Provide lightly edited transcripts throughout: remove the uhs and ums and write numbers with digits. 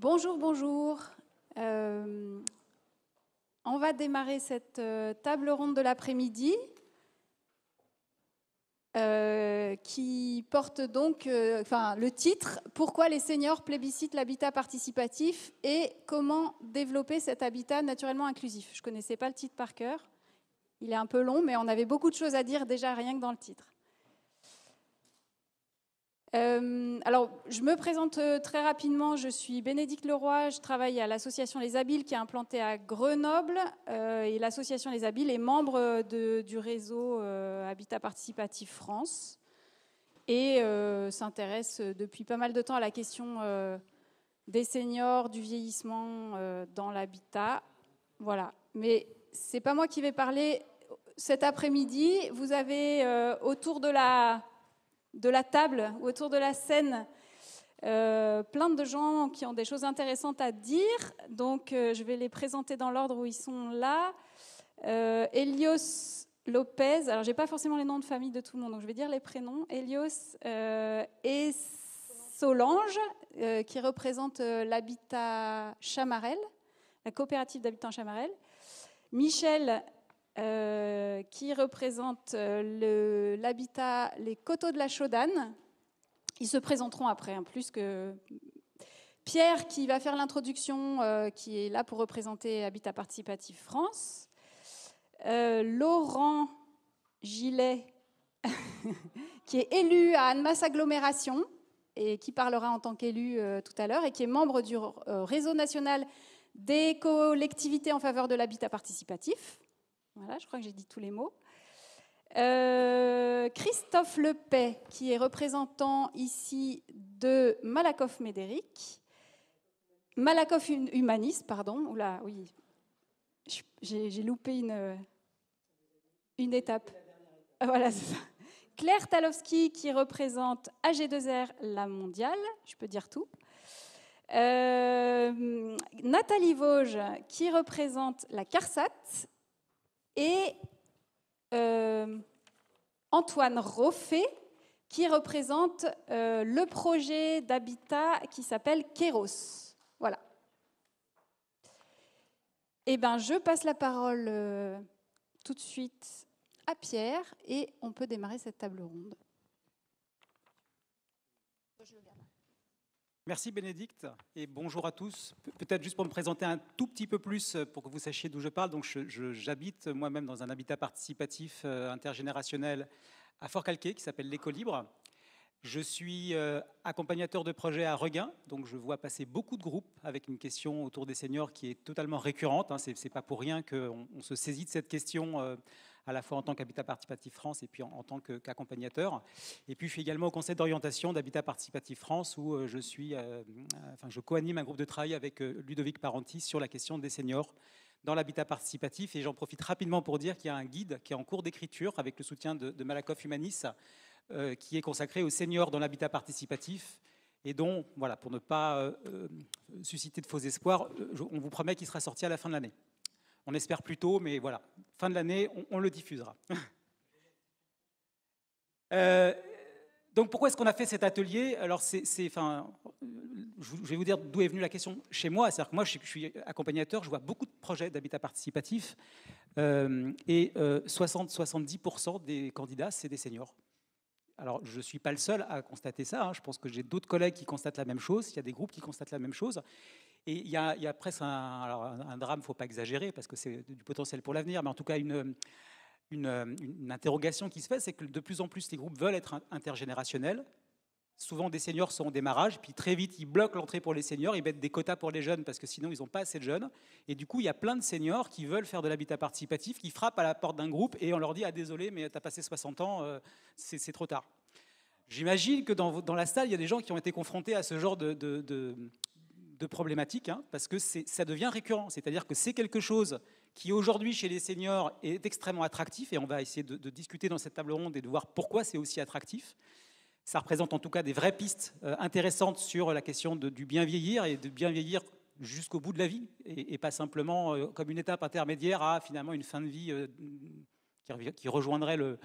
Bonjour, bonjour. On va démarrer cette table ronde de l'après-midi qui porte donc le titre « Pourquoi les seniors plébiscitent l'habitat participatif et comment développer cet habitat naturellement inclusif ». Je ne connaissais pas le titre par cœur. Il est un peu long, mais on avait beaucoup de choses à dire déjà rien que dans le titre. Alors, je me présente très rapidement. Je suis Bénédicte Leroy, je travaille à l'association Les Habiles qui est implantée à Grenoble. Et l'association Les Habiles est membre du réseau Habitat Participatif France et s'intéresse depuis pas mal de temps à la question des seniors, du vieillissement dans l'habitat. Voilà. Mais c'est pas moi qui vais parler cet après-midi. Vous avez autour de la table, autour de la scène, plein de gens qui ont des choses intéressantes à dire. Donc, je vais les présenter dans l'ordre où ils sont là. Elios Lopez, alors j'ai pas forcément les noms de famille de tout le monde, donc je vais dire les prénoms. Elios et Solange, qui représente l'habitat Chamarel, la coopérative d'habitat Chamarel. Michel, qui représente l'habitat Les Coteaux de la Chaudane. Ils se présenteront après, plus que Pierre, qui va faire l'introduction, qui est là pour représenter Habitat Participatif France. Laurent Gillet, qui est élu à Annemasse Agglomération et qui parlera en tant qu'élu tout à l'heure, et qui est membre du réseau national des collectivités en faveur de l'habitat participatif. Voilà, je crois que j'ai dit tous les mots. Christophe Lepay, qui est représentant ici de Malakoff Médéric. Malakoff Humaniste, pardon. Oula, oui. J'ai loupé une étape. Voilà, c'est ça. Claire Talowski, qui représente AG2R La Mondiale. Je peux dire tout. Nathalie Vosges, qui représente la CARSAT. Et Antoine Roffet, qui représente le projet d'habitat qui s'appelle Kéros. Voilà. Eh bien, je passe la parole tout de suite à Pierre et on peut démarrer cette table ronde. Merci Bénédicte et bonjour à tous. Peut-être juste pour me présenter un tout petit peu plus pour que vous sachiez d'où je parle. Donc j'habite moi-même dans un habitat participatif intergénérationnel à Fort-Calquier qui s'appelle l'Éco Libre. Je suis accompagnateur de projet à Reguin, donc je vois passer beaucoup de groupes avec une question autour des seniors qui est totalement récurrente. C'est pas pour rien qu'on se saisit de cette question à la fois en tant qu'Habitat Participatif France et puis en tant qu'accompagnateur. Et puis je suis également au conseil d'orientation d'Habitat Participatif France où je co-anime un groupe de travail avec Ludovic Parentis sur la question des seniors dans l'habitat participatif. Et j'en profite rapidement pour dire qu'il y a un guide qui est en cours d'écriture avec le soutien de Malakoff Humanis qui est consacré aux seniors dans l'habitat participatif et dont, voilà, pour ne pas susciter de faux espoirs, on vous promet qu'il sera sorti à la fin de l'année. On espère plus tôt, mais voilà, fin de l'année, on le diffusera. Donc pourquoi est-ce qu'on a fait cet atelier? Alors je vais vous dire d'où est venue la question chez moi. C'est-à-dire que moi, je suis accompagnateur, je vois beaucoup de projets d'habitat participatif et 60-70% des candidats, c'est des seniors. Alors, je ne suis pas le seul à constater ça. Je pense que j'ai d'autres collègues qui constatent la même chose. Il y a des groupes qui constatent la même chose. Et il y a presque un drame, il ne faut pas exagérer, parce que c'est du potentiel pour l'avenir, mais en tout cas, une interrogation qui se fait, c'est que de plus en plus, les groupes veulent être intergénérationnels. Souvent, des seniors sont au démarrage, puis très vite, ils bloquent l'entrée pour les seniors, ils mettent des quotas pour les jeunes, parce que sinon, ils n'ont pas assez de jeunes. Et du coup, il y a plein de seniors qui veulent faire de l'habitat participatif, qui frappent à la porte d'un groupe, et on leur dit « Ah, désolé, mais tu as passé 60 ans, c'est trop tard ». J'imagine que dans la salle, il y a des gens qui ont été confrontés à ce genre de problématiques, parce que ça devient récurrent. C'est-à-dire que c'est quelque chose qui, aujourd'hui, chez les seniors, est extrêmement attractif, et on va essayer de discuter dans cette table ronde et de voir pourquoi c'est aussi attractif. Ça représente en tout cas des vraies pistes intéressantes sur la question du bien vieillir, et de bien vieillir jusqu'au bout de la vie, et pas simplement comme une étape intermédiaire à finalement une fin de vie qui rejoindrait le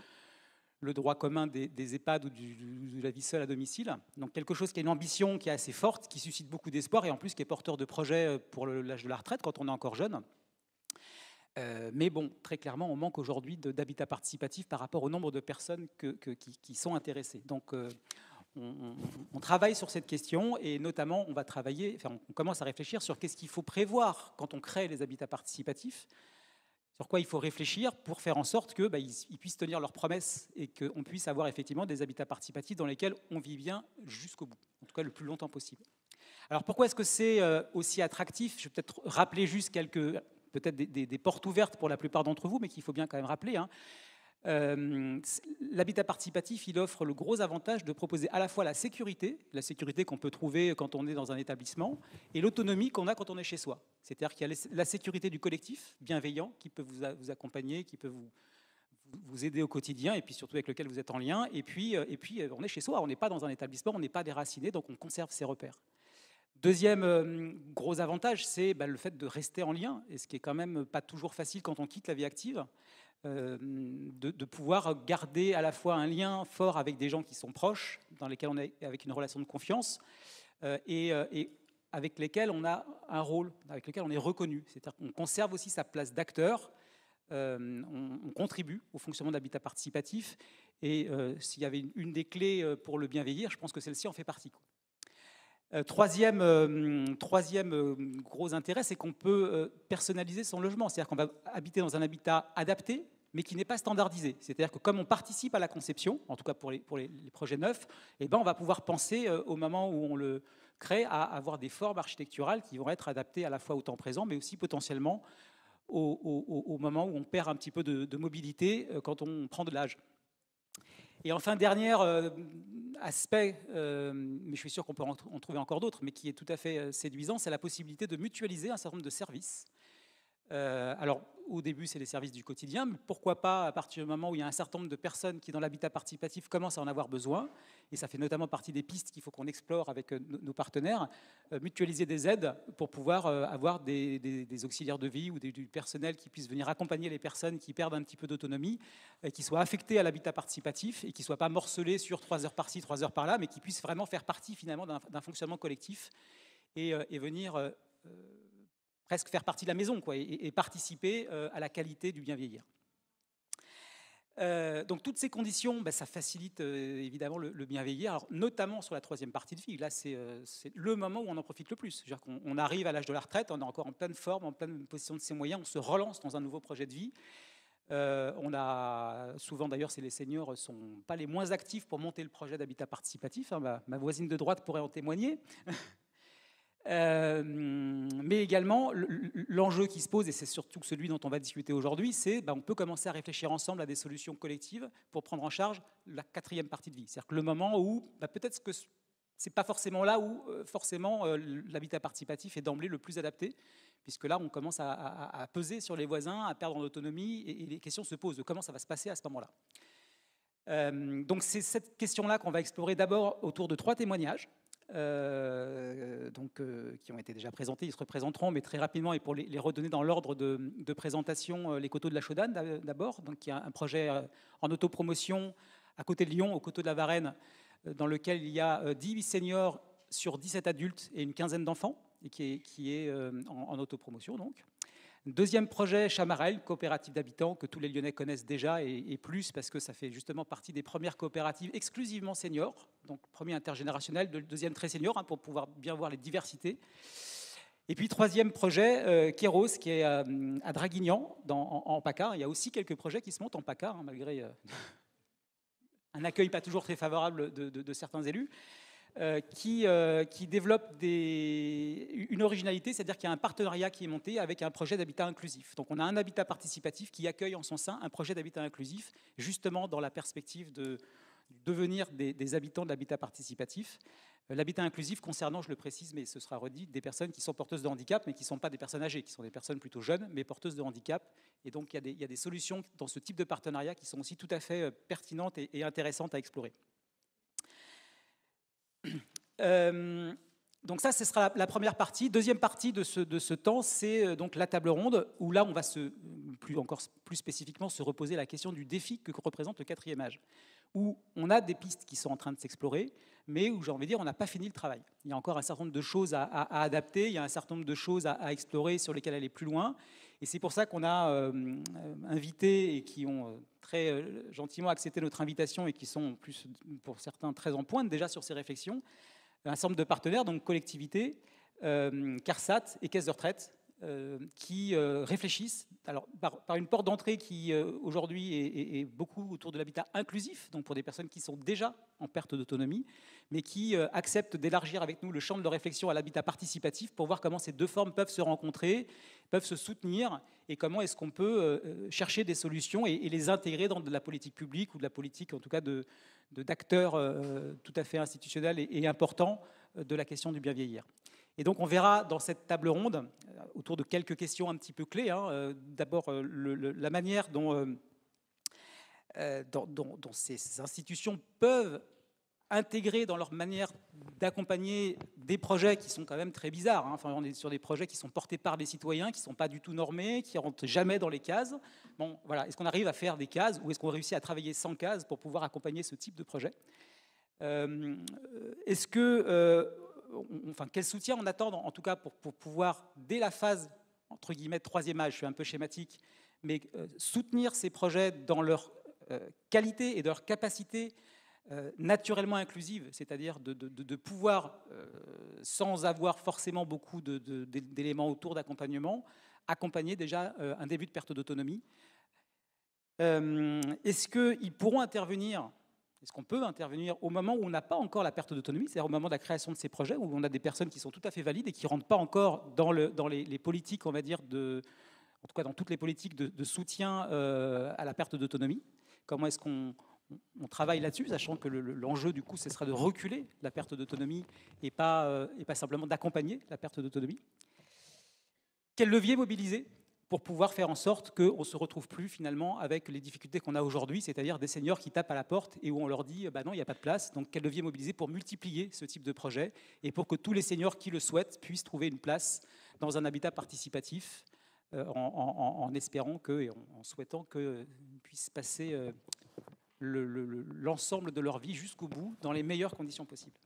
le droit commun des EHPAD ou de la vie seule à domicile. Donc quelque chose qui a une ambition qui est assez forte, qui suscite beaucoup d'espoir et en plus qui est porteur de projets pour l'âge de la retraite quand on est encore jeune. Mais bon, très clairement, on manque aujourd'hui d'habitat participatif par rapport au nombre de personnes qui sont intéressées. Donc on travaille sur cette question et notamment on commence à réfléchir sur qu'est-ce qu'il faut prévoir quand on crée les habitats participatifs, sur quoi il faut réfléchir pour faire en sorte qu'ils puissent tenir leurs promesses et qu'on puisse avoir effectivement des habitats participatifs dans lesquels on vit bien jusqu'au bout, en tout cas le plus longtemps possible. Alors pourquoi est-ce que c'est aussi attractif? Je vais peut-être rappeler juste peut-être des portes ouvertes pour la plupart d'entre vous, mais qu'il faut bien quand même rappeler. L'habitat participatif, il offre le gros avantage de proposer à la fois la sécurité qu'on peut trouver quand on est dans un établissement, et l'autonomie qu'on a quand on est chez soi. C'est-à-dire qu'il y a la sécurité du collectif bienveillant qui peut vous accompagner, qui peut vous aider au quotidien, et puis surtout avec lequel vous êtes en lien. Et puis on est chez soi, on n'est pas dans un établissement, on n'est pas déraciné, donc on conserve ses repères. Deuxième gros avantage, c'est le fait de rester en lien, et ce qui est quand même pas toujours facile quand on quitte la vie active. De pouvoir garder à la fois un lien fort avec des gens qui sont proches, dans lesquels on est avec une relation de confiance, et avec lesquels on a un rôle, avec lesquels on est reconnu. C'est-à-dire qu'on conserve aussi sa place d'acteur, on contribue au fonctionnement de l'habitat participatif, et s'il y avait une des clés pour le bien vieillir, je pense que celle-ci en fait partie. Troisième gros intérêt, c'est qu'on peut personnaliser son logement. C'est-à-dire qu'on va habiter dans un habitat adapté, mais qui n'est pas standardisé. C'est-à-dire que comme on participe à la conception, en tout cas pour les projets neufs, on va pouvoir penser au moment où on le crée à avoir des formes architecturales qui vont être adaptées à la fois au temps présent, mais aussi potentiellement au moment où on perd un petit peu de mobilité quand on prend de l'âge. Et enfin, dernier aspect, mais je suis sûr qu'on peut en trouver encore d'autres, mais qui est tout à fait séduisant, c'est la possibilité de mutualiser un certain nombre de services. Alors, au début, c'est les services du quotidien, mais pourquoi pas à partir du moment où il y a un certain nombre de personnes qui, dans l'habitat participatif, commencent à en avoir besoin, et ça fait notamment partie des pistes qu'il faut qu'on explore avec nos partenaires, mutualiser des aides pour pouvoir avoir des auxiliaires de vie ou du personnel qui puisse venir accompagner les personnes qui perdent un petit peu d'autonomie, qui soient affectés à l'habitat participatif et qui ne soient pas morcelés sur 3 heures par-ci, 3 heures par-là, mais qui puissent vraiment faire partie finalement d'un fonctionnement collectif et venir presque faire partie de la maison, quoi, et participer à la qualité du bien vieillir. Donc toutes ces conditions, ça facilite évidemment le bien vieillir, alors, notamment sur la 3e partie de vie. Là, c'est le moment où on en profite le plus. C'est-à-dire qu'on arrive à l'âge de la retraite, on est encore en pleine forme, en pleine possession de ses moyens, on se relance dans un nouveau projet de vie. On a souvent, d'ailleurs, les seniors ne sont pas les moins actifs pour monter le projet d'habitat participatif. Ma voisine de droite pourrait en témoigner. Mais également, l'enjeu qui se pose, et c'est surtout celui dont on va discuter aujourd'hui, c'est on peut commencer à réfléchir ensemble à des solutions collectives pour prendre en charge la 4e partie de vie. C'est-à-dire que le moment où peut-être que c'est pas forcément là où forcément l'habitat participatif est d'emblée le plus adapté, puisque là on commence à peser sur les voisins, à perdre en autonomie, et les questions se posent de comment ça va se passer à ce moment-là. Donc c'est cette question-là qu'on va explorer d'abord autour de 3 témoignages. Qui ont été déjà présentés, ils se représenteront, mais très rapidement, et pour les redonner dans l'ordre de présentation, les Coteaux de la Chaudane d'abord, donc qui est un projet en autopromotion à côté de Lyon, aux Coteaux de la Varenne, dans lequel il y a 10 seniors sur 17 adultes et une quinzaine d'enfants, et qui est en autopromotion donc. Deuxième projet, Chamarel, coopérative d'habitants que tous les Lyonnais connaissent déjà et plus parce que ça fait justement partie des premières coopératives exclusivement seniors, donc premier intergénérationnel, deuxième très senior pour pouvoir bien voir les diversités. Et puis troisième projet, Kéros, qui est à Draguignan, en PACA. Il y a aussi quelques projets qui se montent en PACA, malgré un accueil pas toujours très favorable de certains élus. Qui développe une originalité, c'est-à-dire qu'il y a un partenariat qui est monté avec un projet d'habitat inclusif. Donc on a un habitat participatif qui accueille en son sein un projet d'habitat inclusif, justement dans la perspective de devenir des habitants de l'habitat participatif. L'habitat inclusif concernant, je le précise, mais ce sera redit, des personnes qui sont porteuses de handicap, mais qui ne sont pas des personnes âgées, qui sont des personnes plutôt jeunes, mais porteuses de handicap. Et donc il y a des solutions dans ce type de partenariat qui sont aussi tout à fait pertinentes et intéressantes à explorer. Donc ça, ce sera la première partie. Deuxième partie de ce temps, c'est donc la table ronde, où là, on va encore plus spécifiquement se reposer la question du défi que représente le quatrième âge, où on a des pistes qui sont en train de s'explorer, mais où, j'ai envie de dire, on n'a pas fini le travail. Il y a encore un certain nombre de choses à adapter, il y a un certain nombre de choses à explorer sur lesquelles aller plus loin. Et c'est pour ça qu'on a invité et qui ont très gentiment accepté notre invitation et qui sont en plus, pour certains, très en pointe déjà sur ces réflexions, un certain nombre de partenaires, donc collectivités, CARSAT et caisses de retraite, qui réfléchissent alors, par une porte d'entrée qui aujourd'hui est beaucoup autour de l'habitat inclusif, donc pour des personnes qui sont déjà en perte d'autonomie, mais qui acceptent d'élargir avec nous le champ de leur réflexion à l'habitat participatif pour voir comment ces deux formes peuvent se rencontrer, peuvent se soutenir, et comment est-ce qu'on peut chercher des solutions et les intégrer dans de la politique publique ou de la politique, en tout cas, d'acteurs tout à fait institutionnels et importants de la question du bien vieillir. Et donc on verra dans cette table ronde, autour de quelques questions un petit peu clés, d'abord la manière dont ces institutions peuvent intégrer dans leur manière d'accompagner des projets qui sont quand même très bizarres. Enfin, on est sur des projets qui sont portés par des citoyens, qui ne sont pas du tout normés, qui ne rentrent jamais dans les cases. Bon, voilà. Est-ce qu'on arrive à faire des cases ou est-ce qu'on réussit à travailler sans cases pour pouvoir accompagner ce type de projet ? Est-ce que... Enfin, quel soutien on attend, en tout cas, pour pouvoir, dès la phase, entre guillemets, troisième âge, je suis un peu schématique, mais soutenir ces projets dans leur qualité et leur capacité naturellement inclusive, c'est-à-dire de pouvoir, sans avoir forcément beaucoup d'éléments autour d'accompagnement, accompagner déjà un début de perte d'autonomie. Est-ce qu'ils pourront intervenir ? Est-ce qu'on peut intervenir au moment où on n'a pas encore la perte d'autonomie, c'est-à-dire au moment de la création de ces projets, où on a des personnes qui sont tout à fait valides et qui ne rentrent pas encore dans les politiques, on va dire, en tout cas dans toutes les politiques de soutien à la perte d'autonomie? Comment est-ce qu'on travaille là-dessus, sachant que l'enjeu, du coup, ce serait de reculer la perte d'autonomie et pas simplement d'accompagner la perte d'autonomie? Quel levier mobiliser pour pouvoir faire en sorte qu'on ne se retrouve plus finalement avec les difficultés qu'on a aujourd'hui, c'est-à-dire des seniors qui tapent à la porte et où on leur dit bah non, il n'y a pas de place. Donc quel levier mobiliser pour multiplier ce type de projet et pour que tous les seniors qui le souhaitent puissent trouver une place dans un habitat participatif en espérant et en souhaitant qu'ils puissent passer l'ensemble de leur vie jusqu'au bout dans les meilleures conditions possibles.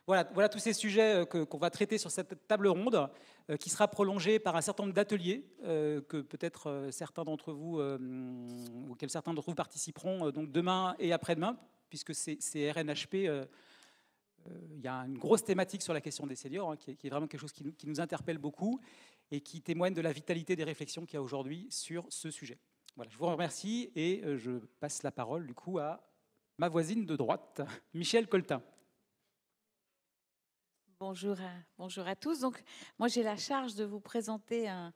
Voilà tous ces sujets qu'on va traiter sur cette table ronde, qui sera prolongée par un certain nombre d'ateliers que peut-être certains d'entre vous, auxquels certains d'entre vous participeront donc demain et après-demain, puisque c'est RNHP. Il y a une grosse thématique sur la question des seniors, qui est vraiment quelque chose qui nous interpelle beaucoup et qui témoigne de la vitalité des réflexions qu'il y a aujourd'hui sur ce sujet. Voilà, je vous remercie et je passe la parole du coup à ma voisine de droite, Michèle Coltin. Bonjour à tous. Donc, moi, j'ai la charge de vous présenter un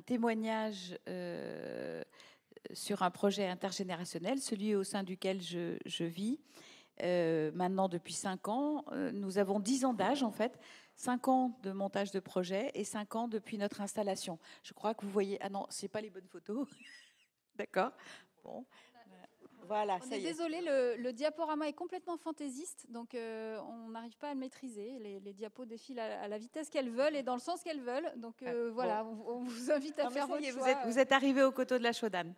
témoignage sur un projet intergénérationnel, celui au sein duquel je vis maintenant depuis 5 ans. Nous avons 10 ans d'âge, en fait, 5 ans de montage de projet et 5 ans depuis notre installation. Je crois que vous voyez... Ah non, ce n'est pas les bonnes photos. D'accord. Bon. Voilà, on est désolé, le diaporama est complètement fantaisiste, donc on n'arrive pas à le maîtriser. Les diapos défilent à la vitesse qu'elles veulent et dans le sens qu'elles veulent. Donc voilà, bon. on vous invite à faire votre choix. Vous êtes arrivés au coteau de la Chaudanne.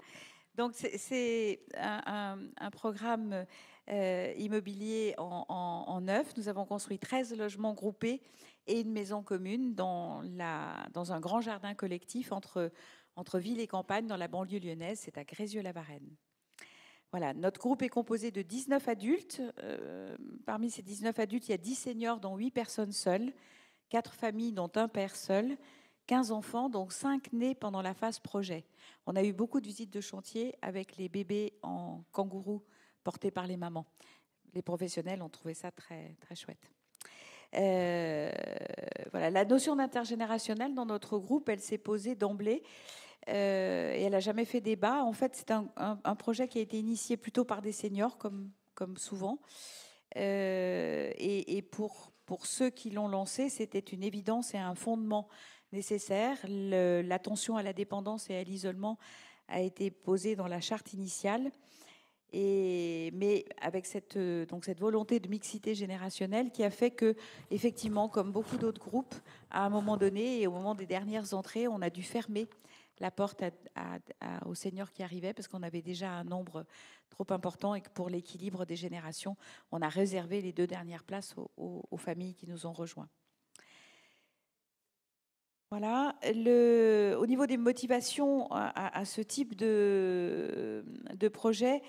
Donc c'est un programme immobilier en neuf. Nous avons construit 13 logements groupés et une maison commune dans un grand jardin collectif entre ville et campagne dans la banlieue lyonnaise. C'est à Grézieux-la-Varenne. Voilà, notre groupe est composé de 19 adultes. Parmi ces 19 adultes, il y a 10 seniors, dont 8 personnes seules, 4 familles, dont un père seul, 15 enfants, dont 5 nés pendant la phase projet. On a eu beaucoup de visites de chantier avec les bébés en kangourou portés par les mamans. Les professionnels ont trouvé ça très, très chouette. Voilà, la notion d'intergénérationnel dans notre groupe, elle s'est posée d'emblée. Et elle n'a jamais fait débat. En fait, c'est un projet qui a été initié plutôt par des seniors, comme souvent. Et pour ceux qui l'ont lancé, c'était une évidence et un fondement nécessaire. L'attention à la dépendance et à l'isolement a été posée dans la charte initiale. Mais mais avec cette volonté de mixité générationnelle qui a fait que, effectivement, comme beaucoup d'autres groupes, à un moment donné et au moment des dernières entrées, on a dû fermer la porte aux seniors qui arrivaient parce qu'on avait déjà un nombre trop important et que pour l'équilibre des générations, on a réservé les 2 dernières places aux familles qui nous ont rejoints. Voilà. Au niveau des motivations à ce type de projet,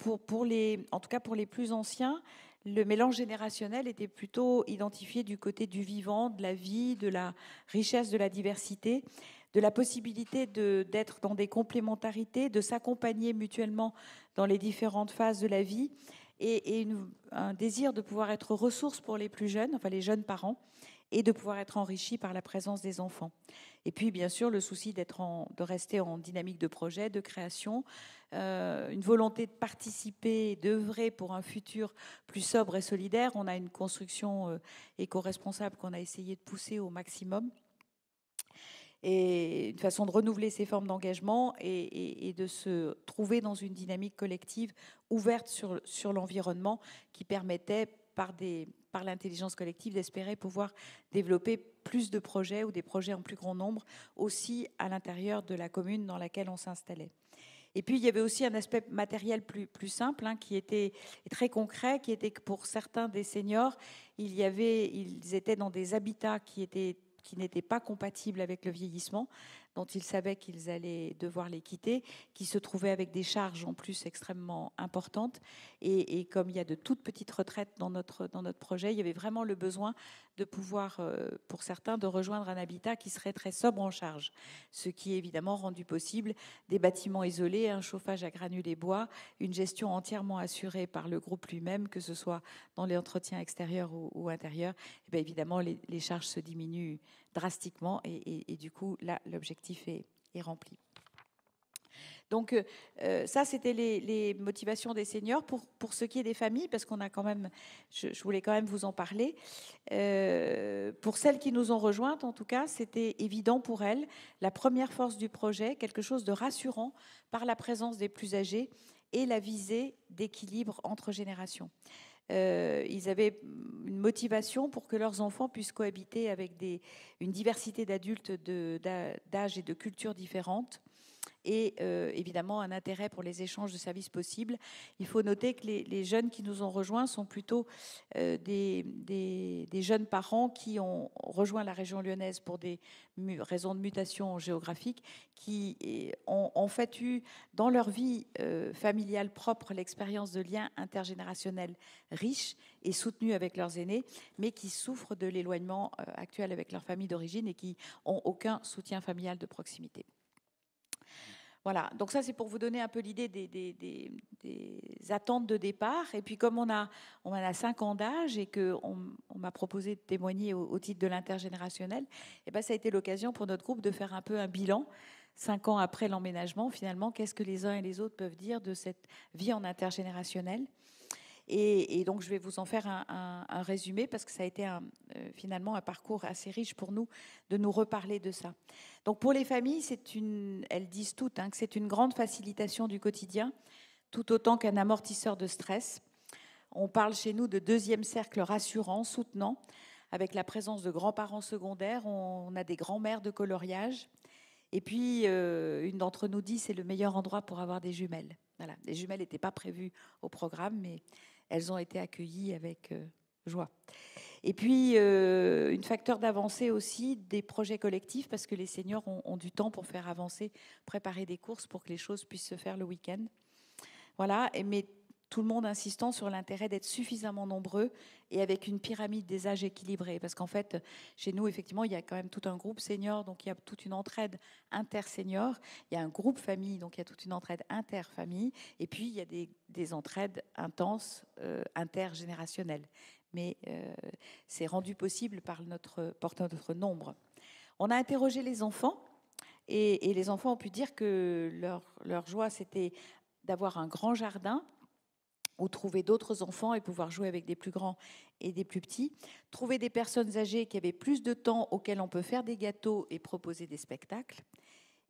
en tout cas pour les plus anciens, le mélange générationnel était plutôt identifié du côté du vivant, de la vie, de la richesse, de la diversité, de la possibilité d'être dans des complémentarités, de s'accompagner mutuellement dans les différentes phases de la vie, et un désir de pouvoir être ressource pour les plus jeunes, enfin les jeunes parents, et de pouvoir être enrichi par la présence des enfants. Et puis, bien sûr, le souci de rester en dynamique de projet, de création, une volonté de participer, d'œuvrer pour un futur plus sobre et solidaire. On a une construction éco-responsable qu'on a essayé de pousser au maximum, et une façon de renouveler ces formes d'engagement et de se trouver dans une dynamique collective ouverte sur l'environnement qui permettait, par l'intelligence collective, d'espérer pouvoir développer plus de projets ou des projets en plus grand nombre aussi à l'intérieur de la commune dans laquelle on s'installait. Et puis, il y avait aussi un aspect matériel plus simple, qui était très concret, qui était que pour certains des seniors, ils étaient dans des habitats qui n'étaient pas compatibles avec le vieillissement, dont ils savaient qu'ils allaient devoir les quitter, qui se trouvaient avec des charges en plus extrêmement importantes. Et comme il y a de toutes petites retraites dans notre projet, il y avait vraiment le besoin de pouvoir, pour certains, de rejoindre un habitat qui serait très sobre en charge, ce qui est évidemment rendu possible des bâtiments isolés, un chauffage à granulés bois, une gestion entièrement assurée par le groupe lui-même, que ce soit dans les entretiens extérieurs ou intérieurs. Et bien évidemment, les charges se diminuent drastiquement et du coup, là, l'objectif est rempli. Donc, ça, c'était les motivations des seniors. Pour ce qui est des familles, parce qu'on a quand même, je voulais quand même vous en parler. Pour celles qui nous ont rejointes, en tout cas, c'était évident pour elles, la première force du projet, quelque chose de rassurant par la présence des plus âgés et la visée d'équilibre entre générations. Ils avaient une motivation pour que leurs enfants puissent cohabiter avec une diversité d'adultes d'âge et de cultures différentes, et évidemment un intérêt pour les échanges de services possibles. Il faut noter que les jeunes qui nous ont rejoints sont plutôt des jeunes parents qui ont rejoint la région lyonnaise pour des raisons de mutation géographique, qui ont en fait eu dans leur vie familiale propre l'expérience de liens intergénérationnels riches et soutenus avec leurs aînés, mais qui souffrent de l'éloignement actuel avec leur famille d'origine et qui n'ont aucun soutien familial de proximité. Voilà, donc ça c'est pour vous donner un peu l'idée des attentes de départ. Et puis comme on a 5 ans d'âge et qu'on m'a proposé de témoigner au titre de l'intergénérationnel, et ben ça a été l'occasion pour notre groupe de faire un peu un bilan, 5 ans après l'emménagement, finalement, qu'est-ce que les uns et les autres peuvent dire de cette vie en intergénérationnel. Et donc, je vais vous en faire un résumé parce que ça a été finalement un parcours assez riche pour nous de nous reparler de ça. Donc, pour les familles, elles disent toutes que c'est une grande facilitation du quotidien, tout autant qu'un amortisseur de stress. On parle chez nous de deuxième cercle rassurant, soutenant, avec la présence de grands-parents secondaires. On a des grands-mères de coloriage. Et puis, une d'entre nous dit c'est le meilleur endroit pour avoir des jumelles. Voilà. Les jumelles n'étaient pas prévues au programme, mais elles ont été accueillies avec joie. Et puis, un facteur d'avancée aussi des projets collectifs, parce que les seniors ont du temps pour faire avancer, préparer des courses pour que les choses puissent se faire le week-end. Voilà, mais tout le monde insistant sur l'intérêt d'être suffisamment nombreux et avec une pyramide des âges équilibrée. Parce qu'en fait, chez nous, effectivement, il y a quand même tout un groupe senior, donc il y a toute une entraide inter-senior. Il y a un groupe famille, donc il y a toute une entraide inter-famille. Et puis, il y a des entraides intenses, intergénérationnelles. Mais c'est rendu possible par notre nombre. On a interrogé les enfants, et les enfants ont pu dire que leur joie, c'était d'avoir un grand jardin, ou trouver d'autres enfants et pouvoir jouer avec des plus grands et des plus petits, trouver des personnes âgées qui avaient plus de temps auxquelles on peut faire des gâteaux et proposer des spectacles,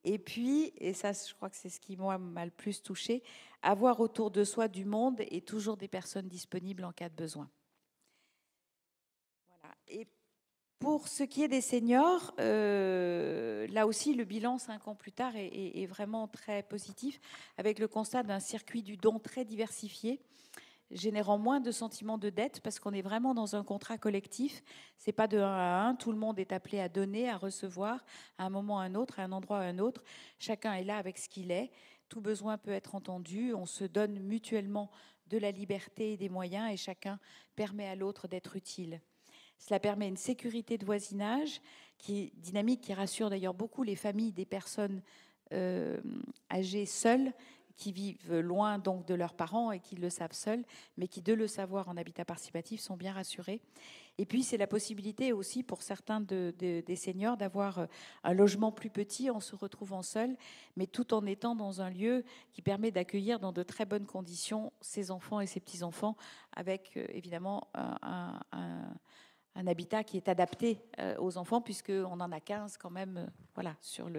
Et puis, et ça, je crois que c'est ce qui, moi, m'a le plus touchée, avoir autour de soi du monde et toujours des personnes disponibles en cas de besoin. Voilà. Et pour ce qui est des seniors, là aussi, le bilan 5 ans plus tard est vraiment très positif, avec le constat d'un circuit du don très diversifié, générant moins de sentiments de dette, parce qu'on est vraiment dans un contrat collectif. Ce n'est pas de 1 à 1, tout le monde est appelé à donner, à recevoir, à un moment à un autre, à un endroit à un autre. Chacun est là avec ce qu'il est. Tout besoin peut être entendu. On se donne mutuellement de la liberté et des moyens, et chacun permet à l'autre d'être utile. Cela permet une sécurité de voisinage qui est dynamique, qui rassure d'ailleurs beaucoup les familles des personnes âgées seules, qui vivent loin donc de leurs parents et qui le savent seuls, mais qui, de le savoir en habitat participatif, sont bien rassurés. Et puis, c'est la possibilité aussi pour certains des seniors d'avoir un logement plus petit en se retrouvant seuls, mais tout en étant dans un lieu qui permet d'accueillir dans de très bonnes conditions ses enfants et ses petits-enfants, avec évidemment un habitat qui est adapté aux enfants, puisqu'on en a 15 quand même voilà, sur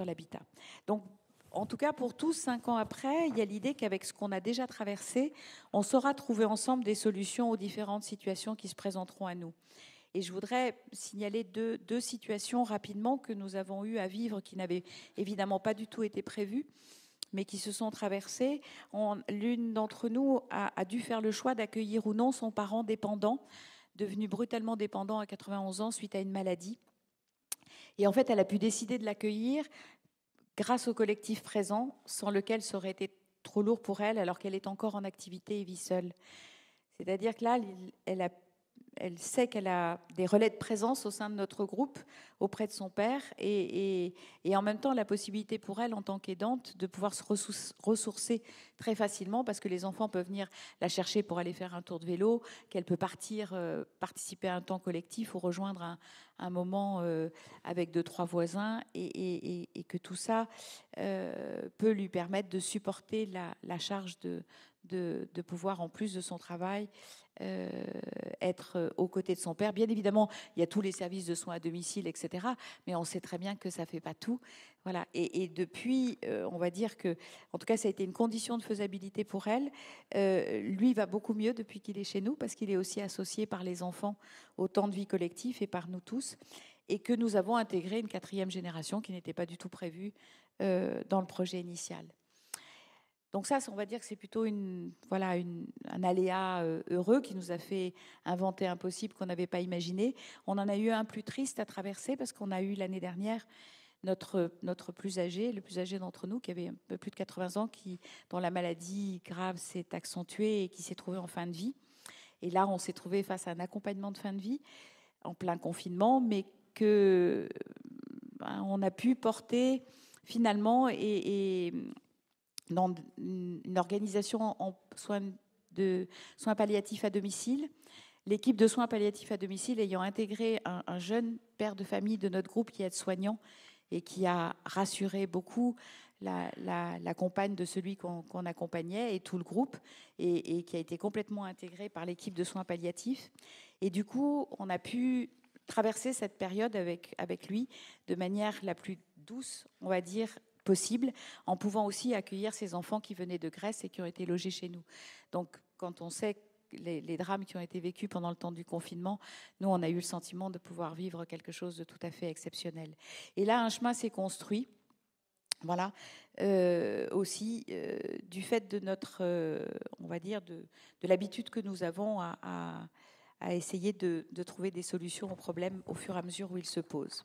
l'habitat. Donc, en tout cas, pour tous, 5 ans après, il y a l'idée qu'avec ce qu'on a déjà traversé, on saura trouver ensemble des solutions aux différentes situations qui se présenteront à nous. Et je voudrais signaler deux situations rapidement que nous avons eu à vivre, qui n'avaient évidemment pas du tout été prévues, mais qui se sont traversées. L'une d'entre nous a dû faire le choix d'accueillir ou non son parent dépendant, devenu brutalement dépendant à 91 ans suite à une maladie. Et en fait, elle a pu décider de l'accueillir grâce au collectif présent, sans lequel ça aurait été trop lourd pour elle, alors qu'elle est encore en activité et vit seule. C'est-à-dire que là, elle sait qu'elle a des relais de présence au sein de notre groupe auprès de son père et en même temps la possibilité pour elle en tant qu'aidante de pouvoir se ressourcer très facilement parce que les enfants peuvent venir la chercher pour aller faire un tour de vélo, qu'elle peut partir participer à un temps collectif ou rejoindre un moment avec 2-3 voisins et que tout ça peut lui permettre de supporter la charge de pouvoir, en plus de son travail, être aux côtés de son père. Bien évidemment, il y a tous les services de soins à domicile, etc. Mais on sait très bien que ça ne fait pas tout. Voilà. Et depuis, on va dire que, en tout cas, ça a été une condition de faisabilité pour elle. Lui va beaucoup mieux depuis qu'il est chez nous, parce qu'il est aussi associé par les enfants au temps de vie collectif et par nous tous. Et que nous avons intégré une 4e génération qui n'était pas du tout prévue dans le projet initial. Donc ça, on va dire que c'est plutôt un aléa heureux qui nous a fait inventer un possible qu'on n'avait pas imaginé. On en a eu un plus triste à traverser parce qu'on a eu l'année dernière notre plus âgé, le plus âgé d'entre nous, qui avait un peu plus de 80 ans, dont la maladie grave s'est accentuée et qui s'est trouvé en fin de vie. Et là, on s'est trouvé face à un accompagnement de fin de vie en plein confinement, mais on a pu porter finalement et dans une organisation en soins palliatifs à domicile. L'équipe de soins palliatifs à domicile ayant intégré un jeune père de famille de notre groupe qui est aide-soignant et qui a rassuré beaucoup la compagne de celui qu'on accompagnait et tout le groupe et qui a été complètement intégré par l'équipe de soins palliatifs. Et du coup, on a pu traverser cette période avec lui de manière la plus douce, on va dire, possible, en pouvant aussi accueillir ces enfants qui venaient de Grèce et qui ont été logés chez nous. Donc, quand on sait les drames qui ont été vécus pendant le temps du confinement, nous, on a eu le sentiment de pouvoir vivre quelque chose de tout à fait exceptionnel. Et là, un chemin s'est construit, voilà, aussi du fait de notre, on va dire, de l'habitude que nous avons à essayer de trouver des solutions aux problèmes au fur et à mesure où ils se posent.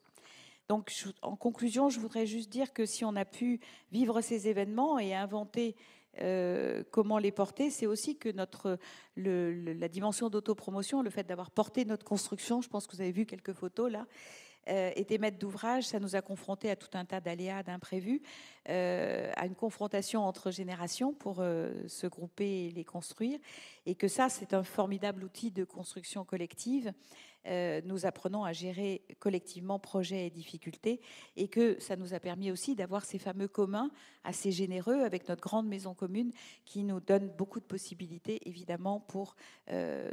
Donc, en conclusion, je voudrais juste dire que si on a pu vivre ces événements et inventer comment les porter, c'est aussi que la dimension d'autopromotion, le fait d'avoir porté notre construction, je pense que vous avez vu quelques photos là, était maître d'ouvrage, ça nous a confrontés à tout un tas d'aléas, d'imprévus, à une confrontation entre générations pour se grouper et les construire, et que ça, c'est un formidable outil de construction collective. Nous apprenons à gérer collectivement projets et difficultés, et que ça nous a permis aussi d'avoir ces fameux communs assez généreux avec notre grande maison commune qui nous donne beaucoup de possibilités, évidemment, pour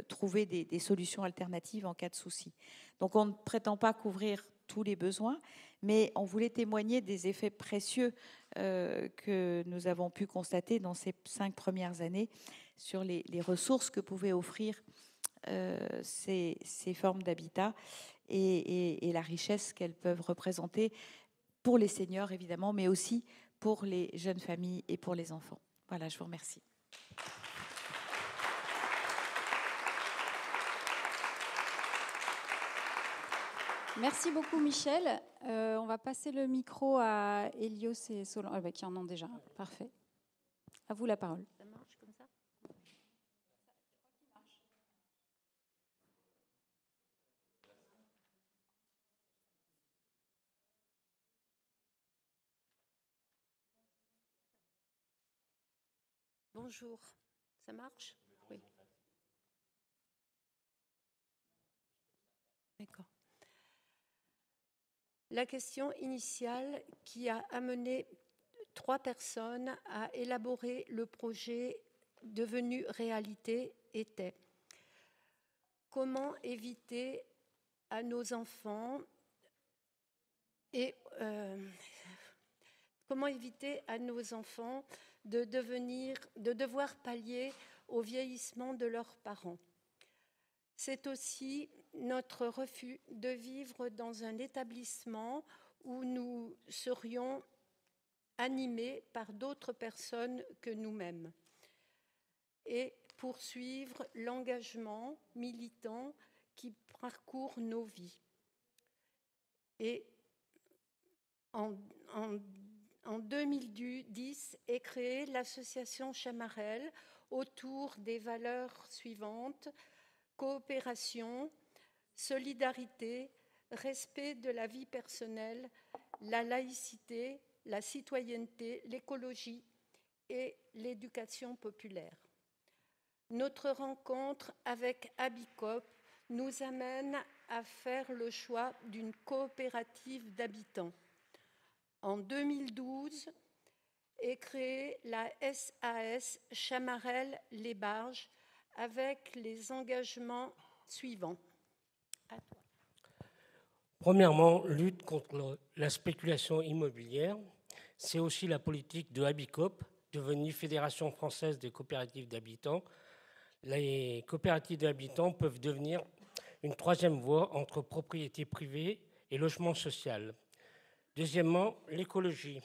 trouver des solutions alternatives en cas de souci. Donc, on ne prétend pas couvrir tous les besoins, mais on voulait témoigner des effets précieux que nous avons pu constater dans ces 5 premières années sur les ressources que pouvaient offrir ces formes d'habitat et la richesse qu'elles peuvent représenter pour les seniors, évidemment, mais aussi pour les jeunes familles et pour les enfants. Voilà, je vous remercie. Merci beaucoup, Michel. On va passer le micro à Elios et Solange, qui en ont déjà. Parfait. À vous la parole. Ça marche comme ça ? Bonjour. Ça marche ? Oui. D'accord. La question initiale qui a amené 3 personnes à élaborer le projet devenu réalité était: comment éviter à nos enfants de devoir pallier au vieillissement de leurs parents. C'est aussi notre refus de vivre dans un établissement où nous serions animés par d'autres personnes que nous-mêmes et poursuivre l'engagement militant qui parcourt nos vies. Et en 2010 est créée l'association Chamarel autour des valeurs suivantes: coopération, solidarité, respect de la vie personnelle, la laïcité, la citoyenneté, l'écologie et l'éducation populaire. Notre rencontre avec Abicop nous amène à faire le choix d'une coopérative d'habitants. En 2012 est créée la SAS Chamarel-Les Barges avec les engagements suivants. À toi. Premièrement, lutte contre la spéculation immobilière. C'est aussi la politique de Abicop, devenue Fédération française des coopératives d'habitants. Les coopératives d'habitants peuvent devenir une troisième voie entre propriété privée et logement social. Deuxièmement, l'écologie.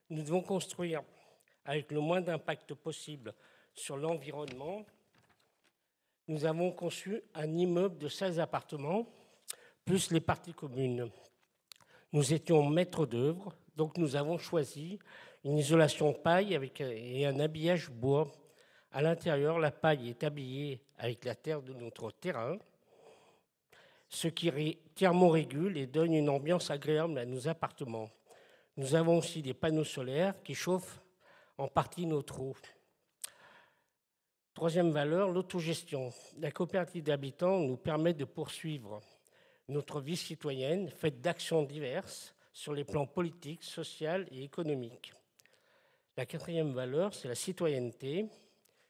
Nous devons construire avec le moins d'impact possible sur l'environnement. Nous avons conçu un immeuble de 16 appartements, plus les parties communes. Nous étions maîtres d'œuvre, donc nous avons choisi une isolation paille et un habillage bois. À l'intérieur, la paille est habillée avec la terre de notre terrain, ce qui thermorégule et donne une ambiance agréable à nos appartements. Nous avons aussi des panneaux solaires qui chauffent en partie notre eau. Troisième valeur, l'autogestion. La coopérative d'habitants nous permet de poursuivre notre vie citoyenne faite d'actions diverses sur les plans politiques, social et économiques. La quatrième valeur, c'est la citoyenneté.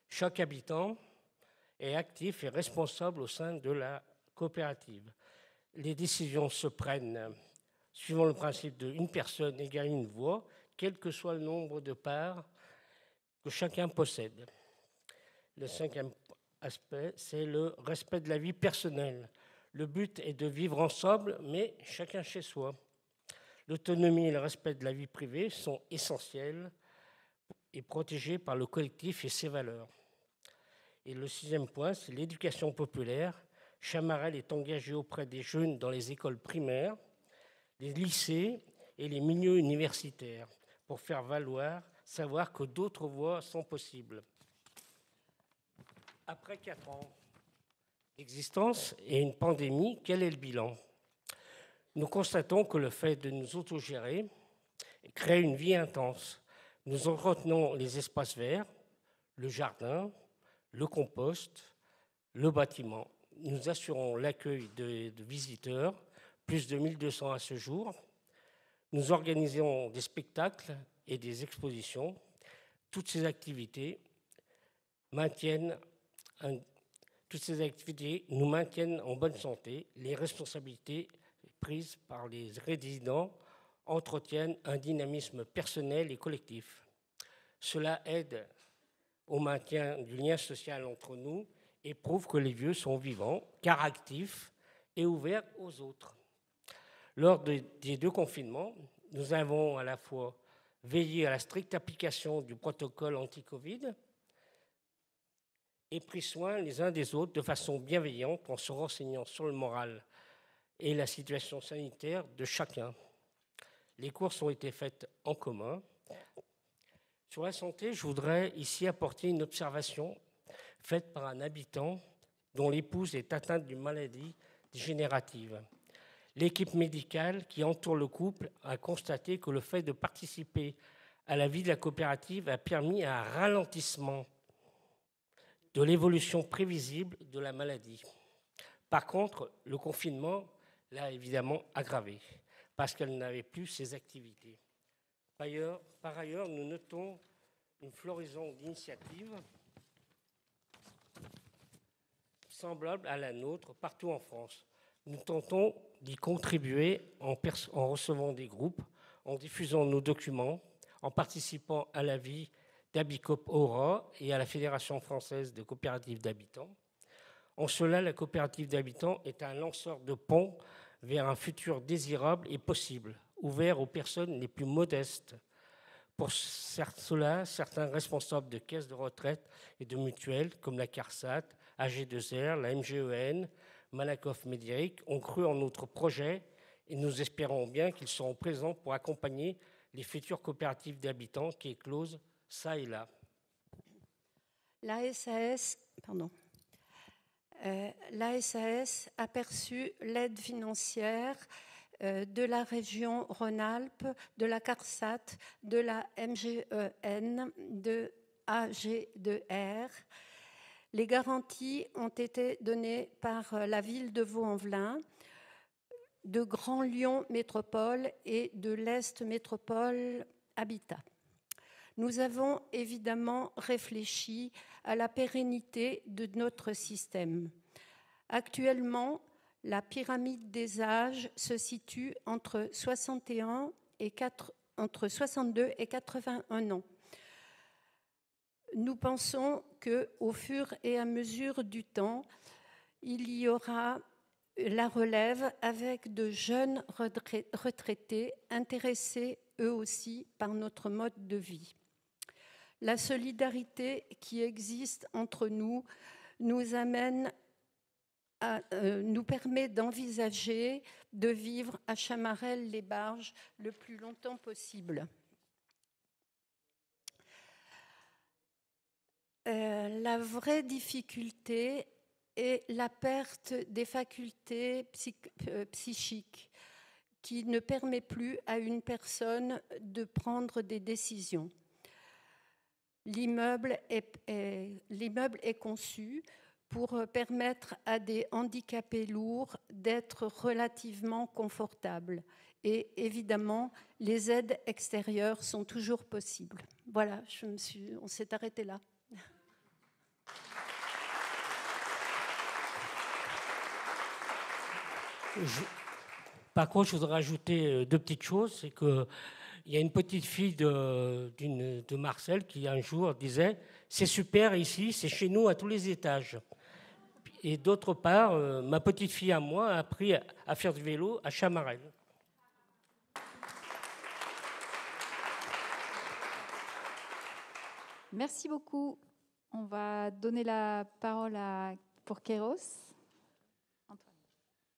Chaque habitant est actif et responsable au sein de la coopérative. Les décisions se prennent suivant le principe de une personne égale une voix, quel que soit le nombre de parts que chacun possède. Le cinquième aspect, c'est le respect de la vie personnelle. Le but est de vivre ensemble, mais chacun chez soi. L'autonomie et le respect de la vie privée sont essentiels et protégés par le collectif et ses valeurs. Et le sixième point, c'est l'éducation populaire. Chamarel est engagé auprès des jeunes dans les écoles primaires, les lycées et les milieux universitaires pour faire savoir que d'autres voies sont possibles. Après 4 ans d'existence et une pandémie, quel est le bilan ? Nous constatons que le fait de nous autogérer crée une vie intense. Nous entretenons les espaces verts, le jardin, le compost, le bâtiment. Nous assurons l'accueil de visiteurs, plus de 1200 à ce jour. Nous organisons des spectacles et des expositions. Toutes ces activités nous maintiennent en bonne santé. Les responsabilités prises par les résidents entretiennent un dynamisme personnel et collectif. Cela aide au maintien du lien social entre nous et prouve que les vieux sont vivants, car actifs et ouverts aux autres. Lors des 2 confinements, nous avons à la fois veillé à la stricte application du protocole anti-Covid et pris soin les uns des autres de façon bienveillante en se renseignant sur le moral et la situation sanitaire de chacun. Les courses ont été faites en commun. Sur la santé, je voudrais ici apporter une observation faite par un habitant dont l'épouse est atteinte d'une maladie dégénérative. L'équipe médicale qui entoure le couple a constaté que le fait de participer à la vie de la coopérative a permis un ralentissement de l'évolution prévisible de la maladie. Par contre, le confinement l'a évidemment aggravée parce qu'elle n'avait plus ses activités. Par ailleurs, nous notons une floraison d'initiatives semblable à la nôtre partout en France. Nous tentons d'y contribuer en recevant des groupes, en diffusant nos documents, en participant à la vie d'Habicop Aura et à la Fédération française de coopératives d'habitants. En cela, la coopérative d'habitants est un lanceur de pont vers un futur désirable et possible, ouvert aux personnes les plus modestes. Pour cela, certains responsables de caisses de retraite et de mutuelles, comme la CARSAT, AG2R, la MGEN, Malakoff Médéric, ont cru en notre projet et nous espérons bien qu'ils seront présents pour accompagner les futures coopératives d'habitants qui éclosent ça et là. La SAS a perçu l'aide financière de la région Rhône-Alpes, de la CARSAT, de la MGEN, de AG2R. Les garanties ont été données par la ville de Vaux-en-Velin, de Grand Lyon Métropole et de l'Est Métropole Habitat. Nous avons évidemment réfléchi à la pérennité de notre système. Actuellement, la pyramide des âges se situe entre 62 et 81 ans. Nous pensons qu'au fur et à mesure du temps, il y aura la relève avec de jeunes retraités intéressés eux aussi par notre mode de vie. La solidarité qui existe entre nous nous permet d'envisager de vivre à Chamarelles-les-Barges le plus longtemps possible. La vraie difficulté est la perte des facultés psychiques qui ne permet plus à une personne de prendre des décisions. L'immeuble est conçu pour permettre à des handicapés lourds d'être relativement confortables. Et évidemment, les aides extérieures sont toujours possibles. Voilà, on s'est arrêté là. Par contre, je voudrais ajouter 2 petites choses. C'est qu'il y a une petite fille de Marcel qui un jour disait « C'est super ici, c'est chez nous à tous les étages ». Et d'autre part, ma petite fille à moi a appris à faire du vélo à Chamarelles. Merci beaucoup. On va donner la parole pour Kéros.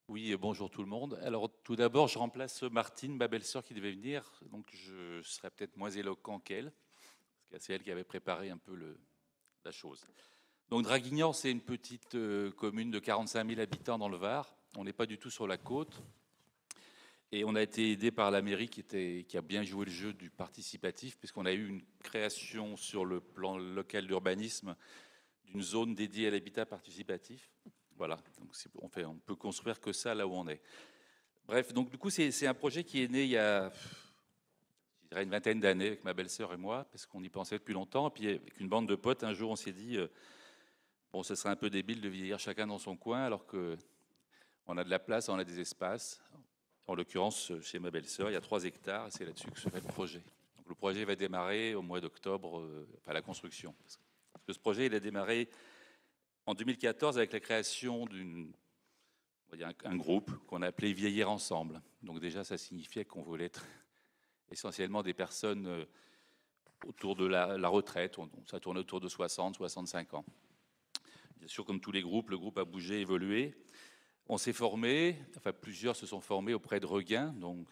Oui, bonjour tout le monde. Alors tout d'abord, je remplace Martine, ma belle-sœur qui devait venir, donc je serai peut-être moins éloquent qu'elle, parce que c'est elle qui avait préparé un peu la chose. Donc Draguignan, c'est une petite commune de 45 000 habitants dans le Var. On n'est pas du tout sur la côte. Et on a été aidé par la mairie qui a bien joué le jeu du participatif, puisqu'on a eu une création sur le plan local d'urbanisme d'une zone dédiée à l'habitat participatif. Voilà, donc on peut construire que ça là où on est. Bref, donc du coup, c'est un projet qui est né il y a, je dirais, une vingtaine d'années avec ma belle-sœur et moi, parce qu'on y pensait depuis longtemps. Et puis avec une bande de potes, un jour, on s'est dit, bon, ce serait un peu débile de vieillir chacun dans son coin, alors qu'on a de la place, on a des espaces. En l'occurrence, chez ma belle-sœur, il y a 3 hectares, et c'est là-dessus que se fait le projet. Donc, le projet va démarrer au mois d'octobre, enfin la construction. Parce que ce projet, il a démarré en 2014 avec la création un groupe qu'on a appelé Vieillir Ensemble. Donc déjà, ça signifiait qu'on voulait être essentiellement des personnes autour de la retraite. Ça tournait autour de 60, 65 ans. Bien sûr, comme tous les groupes, le groupe a bougé, évolué. On s'est formé, enfin plusieurs se sont formés auprès de Regain, donc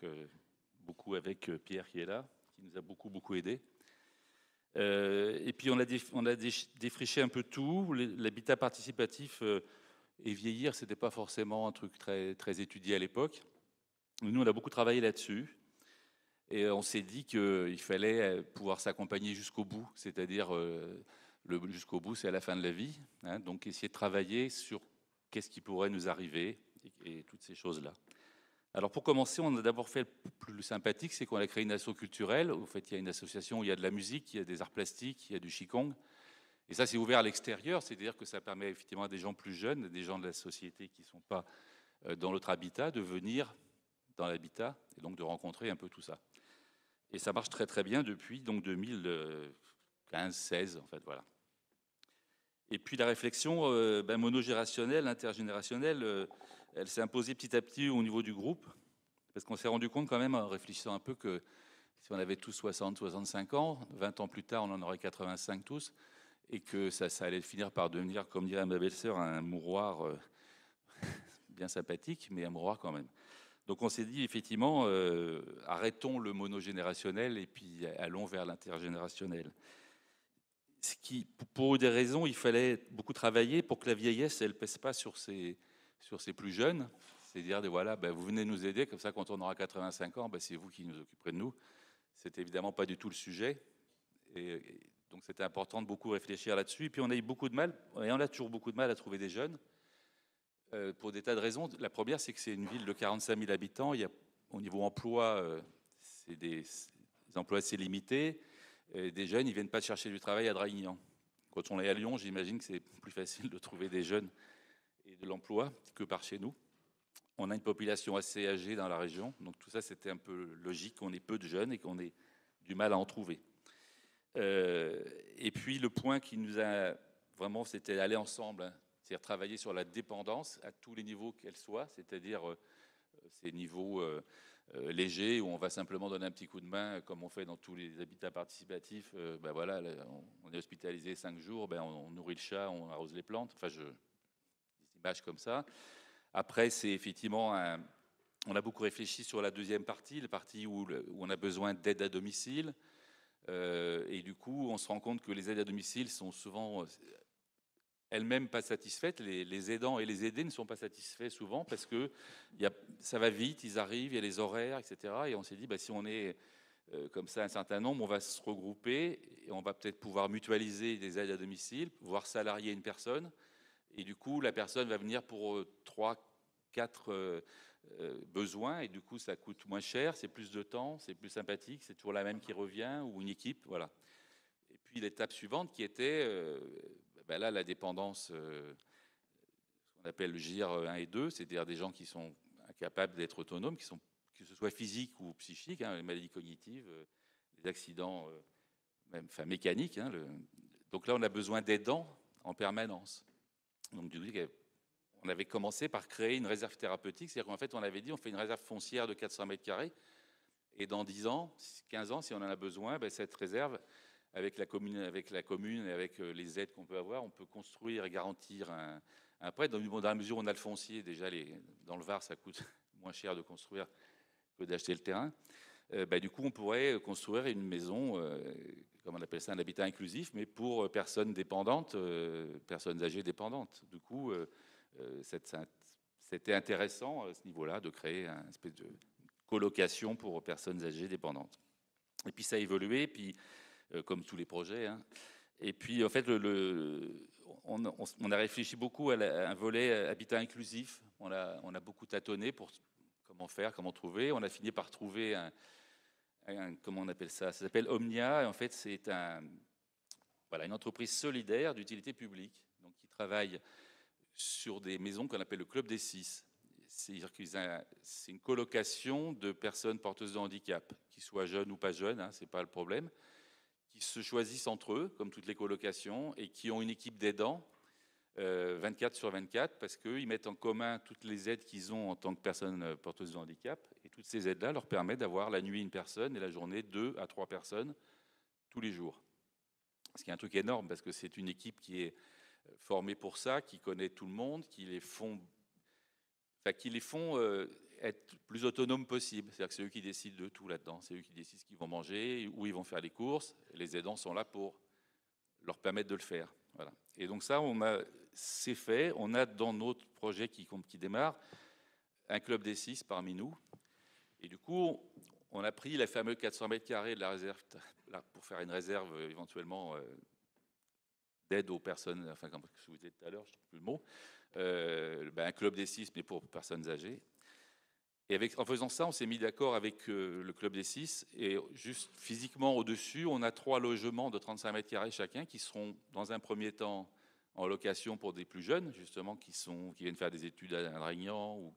beaucoup avec Pierre qui est là, qui nous a beaucoup aidé. Et puis on a défriché un peu tout. L'habitat participatif et vieillir, c'était pas forcément un truc très étudié à l'époque. Nous, on a beaucoup travaillé là-dessus. Et on s'est dit qu'il fallait pouvoir s'accompagner jusqu'au bout, c'est-à-dire jusqu'au bout, c'est à la fin de la vie. Hein, donc essayer de travailler sur qu'est-ce qui pourrait nous arriver et toutes ces choses-là. Alors pour commencer, on a d'abord fait le plus sympathique, c'est qu'on a créé une asso culturelle. En fait, il y a une association où il y a de la musique, il y a des arts plastiques, il y a du qigong. Et ça, c'est ouvert à l'extérieur, c'est-à-dire que ça permet effectivement à des gens plus jeunes, des gens de la société qui ne sont pas dans notre habitat, de venir dans l'habitat et donc de rencontrer un peu tout ça. Et ça marche très bien depuis donc 2015-16 en fait, voilà. Et puis la réflexion monogénérationnelle, intergénérationnelle, elle s'est imposée petit à petit au niveau du groupe, parce qu'on s'est rendu compte quand même en réfléchissant un peu que si on avait tous 60, 65 ans, 20 ans plus tard on en aurait 85 tous, et que ça allait finir par devenir, comme dirait ma belle-sœur, un mouroir bien sympathique, mais un mouroir quand même. Donc on s'est dit effectivement, arrêtons le monogénérationnel et puis allons vers l'intergénérationnel. Ce qui, pour des raisons, il fallait beaucoup travailler pour que la vieillesse, elle ne pèse pas sur ces plus jeunes. C'est-à-dire, voilà, vous venez nous aider, comme ça quand on aura 85 ans, c'est vous qui nous occuperez de nous. C'était évidemment pas du tout le sujet. Et donc c'était important de beaucoup réfléchir là-dessus. Et puis on a eu beaucoup de mal, et on a toujours beaucoup de mal à trouver des jeunes. Pour des tas de raisons. La première, c'est que c'est une ville de 45 000 habitants. Il y a, au niveau emploi, c'est des emplois assez limités. Des jeunes, ils ne viennent pas chercher du travail à Draguignan. Quand on est à Lyon, j'imagine que c'est plus facile de trouver des jeunes et de l'emploi que par chez nous. On a une population assez âgée dans la région. Donc tout ça, c'était un peu logique qu'on ait peu de jeunes et qu'on ait du mal à en trouver. Et puis le point qui nous a vraiment, c'était aller ensemble, hein. C'est-à-dire travailler sur la dépendance à tous les niveaux qu'elle soit, c'est-à-dire ces niveaux légers où on va simplement donner un petit coup de main, comme on fait dans tous les habitats participatifs. Voilà, on est hospitalisé 5 jours, on nourrit le chat, on arrose les plantes. Enfin, des images comme ça. Après, c'est effectivement on a beaucoup réfléchi sur la deuxième partie, la partie où on a besoin d'aide à domicile. Et du coup, on se rend compte que les aides à domicile sont souvent elles-mêmes pas satisfaites. Les aidants et les aidés ne sont pas satisfaits souvent parce que ça va vite, ils arrivent, il y a les horaires, etc. Et on s'est dit, si on est comme ça un certain nombre, on va se regrouper et on va peut-être pouvoir mutualiser des aides à domicile, pouvoir salarier une personne. Et du coup, la personne va venir pour 3, 4 besoins et du coup, ça coûte moins cher, c'est plus de temps, c'est plus sympathique, c'est toujours la même qui revient ou une équipe, voilà. Et puis l'étape suivante qui était là, la dépendance, ce qu'on appelle le GIR 1 et 2, c'est-à-dire des gens qui sont incapables d'être autonomes, que ce soit physique ou psychique, hein, les maladies cognitives, les accidents même, mécaniques. Hein, donc là, on a besoin d'aidants en permanence. Donc du coup, on avait commencé par créer une réserve thérapeutique, c'est-à-dire qu'en fait, on avait dit on fait une réserve foncière de 400 mètres carrés, et dans 10 ans, 15 ans, si on en a besoin, cette réserve, avec la commune et avec les aides qu'on peut avoir, on peut construire et garantir un prêt. Dans la mesure où on a le foncier, déjà dans le Var, ça coûte moins cher de construire que d'acheter le terrain. Du coup, on pourrait construire une maison, comme on appelle ça, un habitat inclusif, mais pour personnes dépendantes, personnes âgées dépendantes. Du coup, c'était intéressant à ce niveau-là de créer une espèce de colocation pour personnes âgées dépendantes. Et puis ça a évolué, puis comme tous les projets. Hein. Et puis, en fait, on a réfléchi beaucoup à un volet habitat inclusif. On a beaucoup tâtonné pour comment faire, comment trouver. On a fini par trouver comment on appelle ça ? Ça s'appelle Omnia. Et en fait, c'est une entreprise solidaire d'utilité publique, donc qui travaille sur des maisons qu'on appelle le Club des 6. C'est-à-dire que c'est une colocation de personnes porteuses de handicap, qu'ils soient jeunes ou pas jeunes, hein, ce n'est pas le problème, qui se choisissent entre eux, comme toutes les colocations, et qui ont une équipe d'aidants 24 sur 24, parce qu'ils mettent en commun toutes les aides qu'ils ont en tant que personnes porteuses de handicap, et toutes ces aides-là leur permettent d'avoir la nuit une personne et la journée 2 à 3 personnes tous les jours. Ce qui est un truc énorme, parce que c'est une équipe qui est formée pour ça, qui connaît tout le monde, qui les font être plus autonomes possible. C'est-à-dire que c'est eux qui décident de tout là-dedans. C'est eux qui décident ce qu'ils vont manger, où ils vont faire les courses. Les aidants sont là pour leur permettre de le faire. Voilà. Et donc ça, c'est fait. On a dans notre projet qui démarre un club des 6 parmi nous. Et du coup, on a pris les fameux 400 mètres carrés de la réserve là, pour faire une réserve éventuellement d'aide aux personnes, enfin comme je vous disais tout à l'heure, je ne trouve plus le mot, un club des 6, mais pour personnes âgées. Et en faisant ça, on s'est mis d'accord avec le club des 6, et juste physiquement au-dessus, on a 3 logements de 35 mètres carrés chacun, qui seront dans un premier temps en location pour des plus jeunes, justement, qui viennent faire des études à Draignan, ou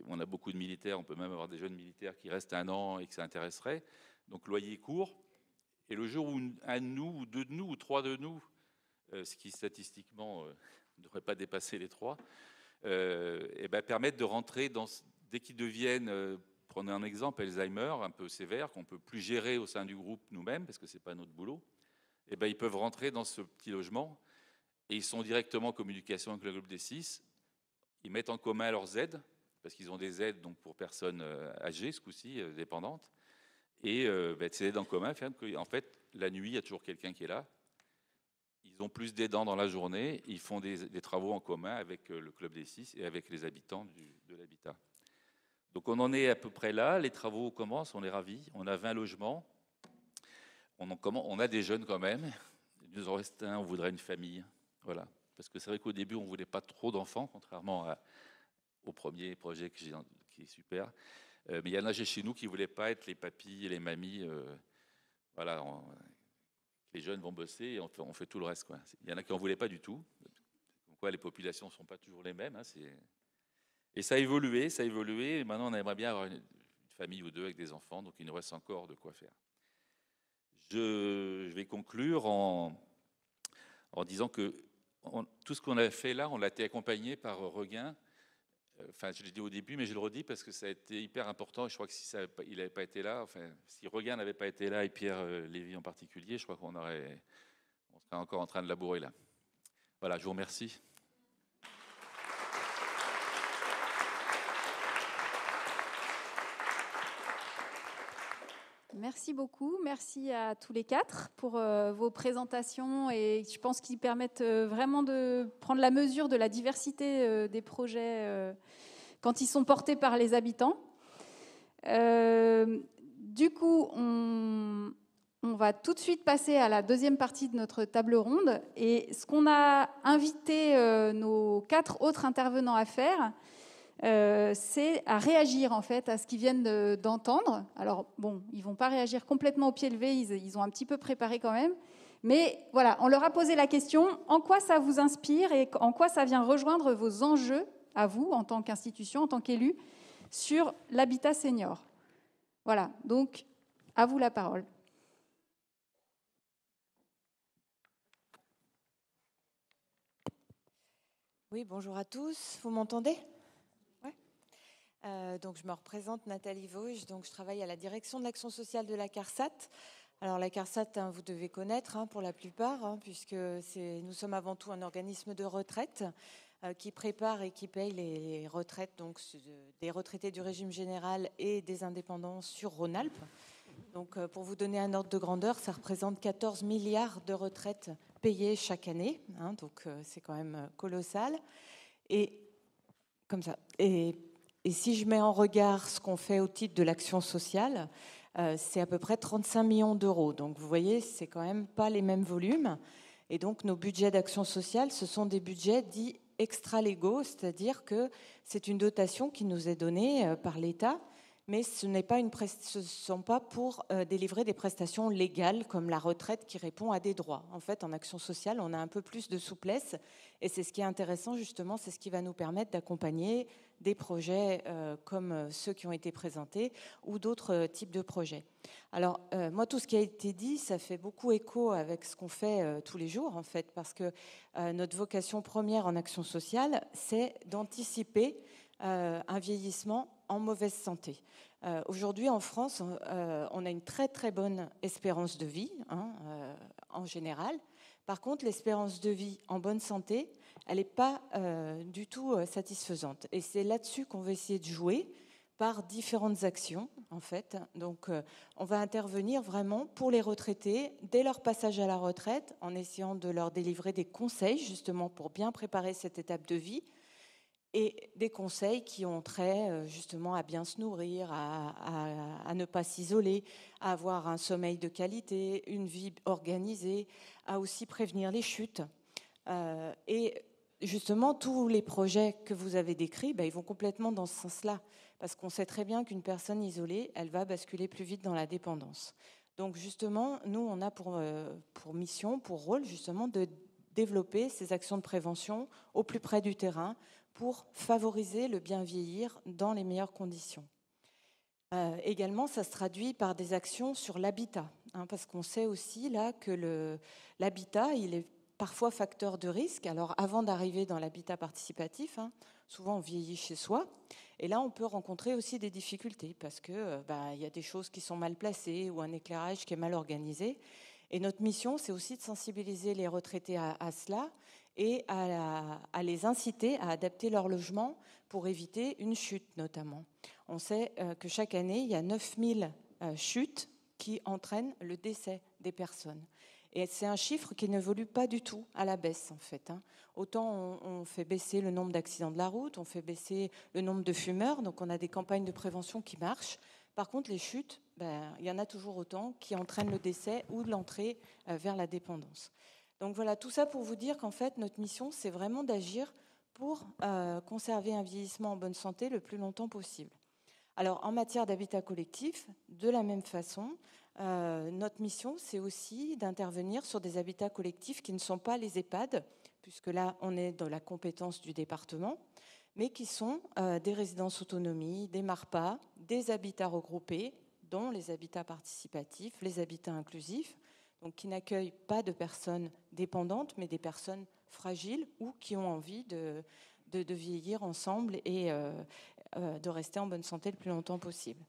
on a beaucoup de militaires, on peut même avoir des jeunes militaires qui restent 1 an et que ça intéresserait. Donc loyer court. Et le jour où un de nous, ou 2 de nous, ou 3 de nous, ce qui statistiquement ne devrait pas dépasser les 3, permettent de rentrer dès qu'ils deviennent, prenez un exemple, Alzheimer, un peu sévère, qu'on ne peut plus gérer au sein du groupe nous-mêmes, parce que ce n'est pas notre boulot, ils peuvent rentrer dans ce petit logement, et ils sont directement en communication avec le groupe des 6. Ils mettent en commun leurs aides, parce qu'ils ont des aides donc, pour personnes âgées, ce coup-ci, dépendantes. Et ces aides en commun font qu'en fait, la nuit, il y a toujours quelqu'un qui est là. Ils ont plus d'aidants dans la journée. Ils font des travaux en commun avec le Club des 6 et avec les habitants de l'habitat. Donc on en est à peu près là. Les travaux commencent, on est ravis. On a 20 logements. On a des jeunes quand même. Il nous en reste un, on voudrait une famille. Voilà. Parce que c'est vrai qu'au début, on ne voulait pas trop d'enfants, contrairement au premier projet qui est super. Mais il y en a chez nous qui ne voulaient pas être les papis et les mamies. Voilà, les jeunes vont bosser et on fait tout le reste. Quoi. Il y en a qui n'en voulaient pas du tout. Comme quoi, les populations ne sont pas toujours les mêmes. Hein, et ça a évolué. Et maintenant, on aimerait bien avoir une famille ou 2 avec des enfants. Donc, il nous reste encore de quoi faire. Je vais conclure en disant que tout ce qu'on a fait là, on l'a été accompagné par Regain. Enfin, je l'ai dit au début, mais je le redis parce que ça a été hyper important. Et je crois que si il n'avait pas été là, si Regain n'avait pas été là, et Pierre Lévy en particulier, je crois qu'on serait encore en train de labourer là. Voilà, je vous remercie. Merci beaucoup. Merci à tous les 4 pour vos présentations et je pense qu'ils permettent vraiment de prendre la mesure de la diversité des projets quand ils sont portés par les habitants. Du coup, on va tout de suite passer à la deuxième partie de notre table ronde. Et ce qu'on a invité nos 4 autres intervenants à faire, c'est à réagir en fait à ce qu'ils viennent d'entendre. Alors bon, ils vont pas réagir complètement au pied levé, ils ont un petit peu préparé quand même. Mais voilà, on leur a posé la question, en quoi ça vous inspire et en quoi ça vient rejoindre vos enjeux à vous, en tant qu'institution, en tant qu'élu, sur l'habitat senior. Voilà, donc à vous la parole. Oui, bonjour à tous, vous m'entendez ? Donc, je me représente Nathalie Vosges, donc je travaille à la direction de l'action sociale de la CARSAT. Alors, la CARSAT, vous devez connaître pour la plupart, puisque nous sommes avant tout un organisme de retraite qui prépare et qui paye les retraites donc, des retraités du régime général et des indépendants sur Rhône-Alpes. Donc, pour vous donner un ordre de grandeur, ça représente 14 milliards de retraites payées chaque année. Donc, c'est quand même colossal. Et comme ça. Et si je mets en regard ce qu'on fait au titre de l'action sociale, c'est à peu près 35 millions d'euros. Donc vous voyez, c'est quand même pas les mêmes volumes. Et donc nos budgets d'action sociale, ce sont des budgets dits extra-légaux, c'est-à-dire que c'est une dotation qui nous est donnée par l'État, mais ce ne sont pas pour délivrer des prestations légales comme la retraite qui répond à des droits. En fait, en action sociale, on a un peu plus de souplesse et c'est ce qui est intéressant justement, c'est ce qui va nous permettre d'accompagner des projets comme ceux qui ont été présentés ou d'autres types de projets. Alors, moi, tout ce qui a été dit, ça fait beaucoup écho avec ce qu'on fait tous les jours, en fait, parce que notre vocation première en action sociale, c'est d'anticiper un vieillissement en mauvaise santé. Aujourd'hui, en France, on a une très très bonne espérance de vie, en général. Par contre, l'espérance de vie en bonne santé, elle n'est pas du tout satisfaisante. Et c'est là-dessus qu'on va essayer de jouer par différentes actions, en fait. Donc, on va intervenir vraiment pour les retraités dès leur passage à la retraite, en essayant de leur délivrer des conseils, justement, pour bien préparer cette étape de vie, et des conseils qui ont trait justement à bien se nourrir, à ne pas s'isoler, à avoir un sommeil de qualité, une vie organisée, à aussi prévenir les chutes. Et justement, tous les projets que vous avez décrits, ils vont complètement dans ce sens-là, parce qu'on sait très bien qu'une personne isolée, elle va basculer plus vite dans la dépendance. Donc justement, nous, on a pour mission, pour rôle, justement, de développer ces actions de prévention au plus près du terrain, pour favoriser le bien vieillir dans les meilleures conditions. Également, ça se traduit par des actions sur l'habitat, parce qu'on sait aussi là que l'habitat, il est parfois facteur de risque. Alors, avant d'arriver dans l'habitat participatif, souvent on vieillit chez soi, et là on peut rencontrer aussi des difficultés, parce que y a des choses qui sont mal placées ou un éclairage qui est mal organisé. Et notre mission, c'est aussi de sensibiliser les retraités à cela, et à les inciter à adapter leur logement pour éviter une chute notamment. On sait que chaque année, il y a 9000 chutes qui entraînent le décès des personnes. Et c'est un chiffre qui n'évolue pas du tout à la baisse, en fait. Autant on fait baisser le nombre d'accidents de la route, on fait baisser le nombre de fumeurs, donc on a des campagnes de prévention qui marchent. Par contre, les chutes, il y en a toujours autant qui entraînent le décès ou l'entrée vers la dépendance. Donc voilà, tout ça pour vous dire qu'en fait, notre mission, c'est vraiment d'agir pour conserver un vieillissement en bonne santé le plus longtemps possible. Alors, en matière d'habitat collectif, de la même façon, notre mission, c'est aussi d'intervenir sur des habitats collectifs qui ne sont pas les EHPAD, puisque là, on est dans la compétence du département, mais qui sont des résidences autonomie, des MARPA, des habitats regroupés, dont les habitats participatifs, les habitats inclusifs, donc qui n'accueillent pas de personnes dépendantes, mais des personnes fragiles ou qui ont envie de vieillir ensemble et de rester en bonne santé le plus longtemps possible.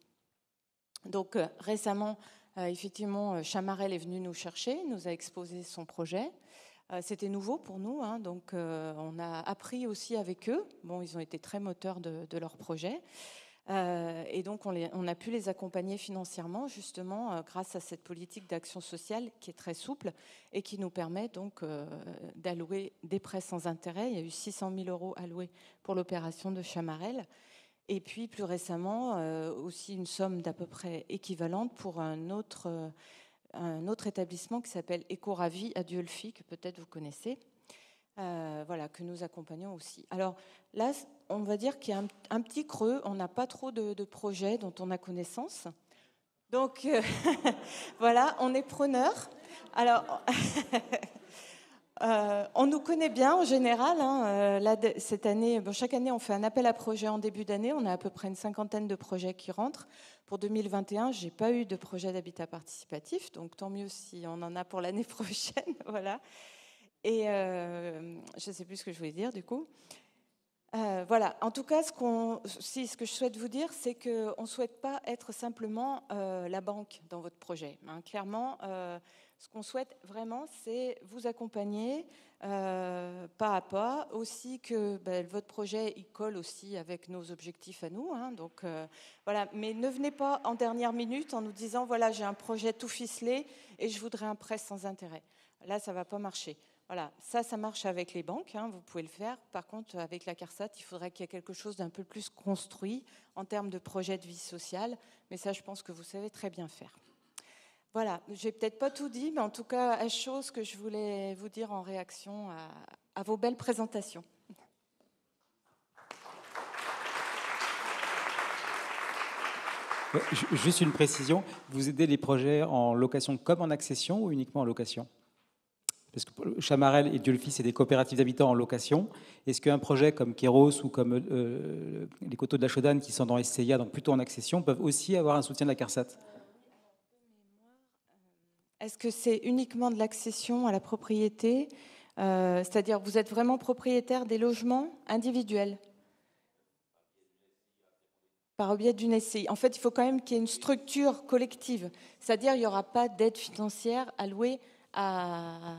Donc récemment, effectivement, Chamarel est venu nous chercher, nous a exposé son projet. C'était nouveau pour nous, donc on a appris aussi avec eux. Bon, ils ont été très moteurs de leur projet. Et donc, on a pu les accompagner financièrement, justement, grâce à cette politique d'action sociale qui est très souple et qui nous permet donc d'allouer des prêts sans intérêt. Il y a eu 600 000 € alloués pour l'opération de Chamarel. Et puis, plus récemment, aussi une somme d'à peu près équivalente pour un autre établissement qui s'appelle Ecoravi à Dieulfi, que peut-être vous connaissez. Voilà, que nous accompagnons aussi. Alors là, on va dire qu'il y a un petit creux, on n'a pas trop de projets dont on a connaissance. Donc, voilà, on est preneur. Alors, on nous connaît bien en général. Là, cette année, chaque année, on fait un appel à projets en début d'année. On a à peu près une 50aine de projets qui rentrent. Pour 2021, je n'ai pas eu de projet d'habitat participatif, donc tant mieux si on en a pour l'année prochaine. Voilà. Et je ne sais plus ce que je voulais dire du coup. Voilà, en tout cas, ce que je souhaite vous dire, c'est qu'on ne souhaite pas être simplement la banque dans votre projet. Clairement, ce qu'on souhaite vraiment, c'est vous accompagner pas à pas, aussi que votre projet il colle aussi avec nos objectifs à nous. Donc voilà, mais ne venez pas en dernière minute en nous disant voilà, j'ai un projet tout ficelé et je voudrais un prêt sans intérêt. Là, ça ne va pas marcher. Voilà, ça marche avec les banques, vous pouvez le faire. Par contre, avec la CARSAT, il faudrait qu'il y ait quelque chose d'un peu plus construit en termes de projet de vie sociale. Mais ça, je pense que vous savez très bien faire. Voilà, je n'ai peut-être pas tout dit, mais en tout cas, une chose que je voulais vous dire en réaction à vos belles présentations. « Juste une précision, vous aidez les projets en location comme en accession ou uniquement en location? Parce que Chamarel et Dieu le Fils, c'est des coopératives d'habitants en location. Est-ce qu'un projet comme Kéros ou comme les Coteaux de la Chaudanne, qui sont dans SCIA, donc plutôt en accession, peuvent aussi avoir un soutien de la CARSAT? Est-ce que c'est uniquement de l'accession à la propriété, c'est-à-dire vous êtes vraiment propriétaire des logements individuels par biais d'une SCI? En fait, il faut quand même qu'il y ait une structure collective, c'est-à-dire il n'y aura pas d'aide financière allouée à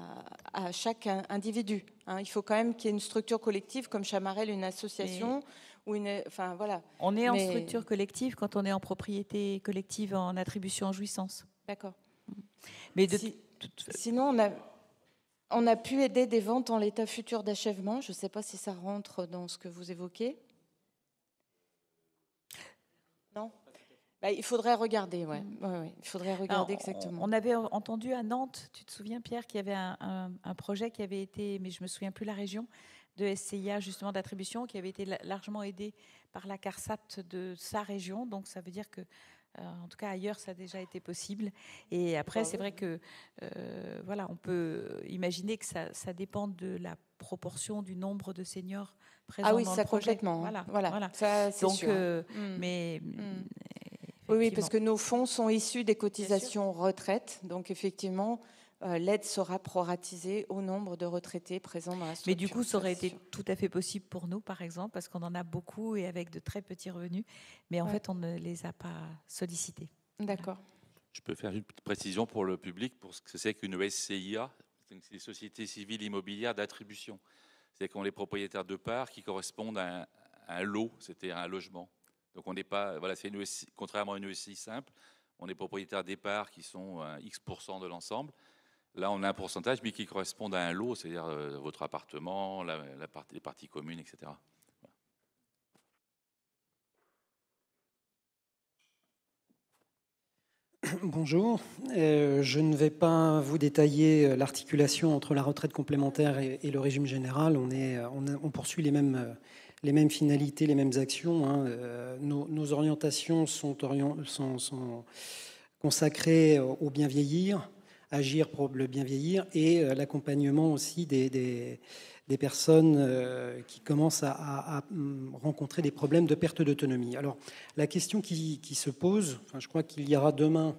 chaque individu. Hein. Il faut quand même qu'il y ait une structure collective, comme Chamarel, une association. Ou une, enfin, voilà. On est en structure collective quand on est en propriété collective en attribution en jouissance. D'accord. Mais sinon, on a pu aider des ventes en l'état futur d'achèvement. Je ne sais pas si ça rentre dans ce que vous évoquez. Non ? Bah, il faudrait regarder, ouais. Il faudrait regarder exactement. On avait entendu à Nantes, tu te souviens Pierre, qu'il y avait un projet qui avait été, mais je ne me souviens plus la région, de SCIA justement d'attribution, qui avait été largement aidé par la CARSAT de sa région. Donc ça veut dire que, en tout cas ailleurs, ça a déjà été possible. Et après, c'est vrai que, voilà, on peut imaginer que ça dépend de la proportion du nombre de seniors présents dans le projet. Complètement. Voilà. Ça, c'est sûr. Mais oui, parce que nos fonds sont issus des cotisations retraite. Donc, effectivement, l'aide sera proratisée au nombre de retraités présents dans la structure. Mais du coup, ça aurait été tout à fait possible pour nous, par exemple, parce qu'on en a beaucoup et avec de très petits revenus. Mais en fait, on ne les a pas sollicités. D'accord. Je peux faire une petite précision pour le public, pour ce que c'est qu'une SCIA, c'est des sociétés civiles immobilières d'attribution. C'est qu'on est propriétaires de parts qui correspondent à un lot, c'était un logement. Donc on n'est pas, voilà, c'est une ESI, contrairement à une ESI simple, on est propriétaire des parts qui sont X% de l'ensemble. Là, on a un pourcentage, mais qui correspond à un lot, c'est-à-dire votre appartement, les parties communes, etc. Bonjour, je ne vais pas vous détailler l'articulation entre la retraite complémentaire et le régime général. On poursuit les mêmes finalités, les mêmes actions. Hein. Nos orientations sont consacrées au bien vieillir, agir pour le bien vieillir et l'accompagnement aussi des personnes qui commencent à rencontrer des problèmes de perte d'autonomie. Alors, la question qui se pose, je crois qu'il y aura demain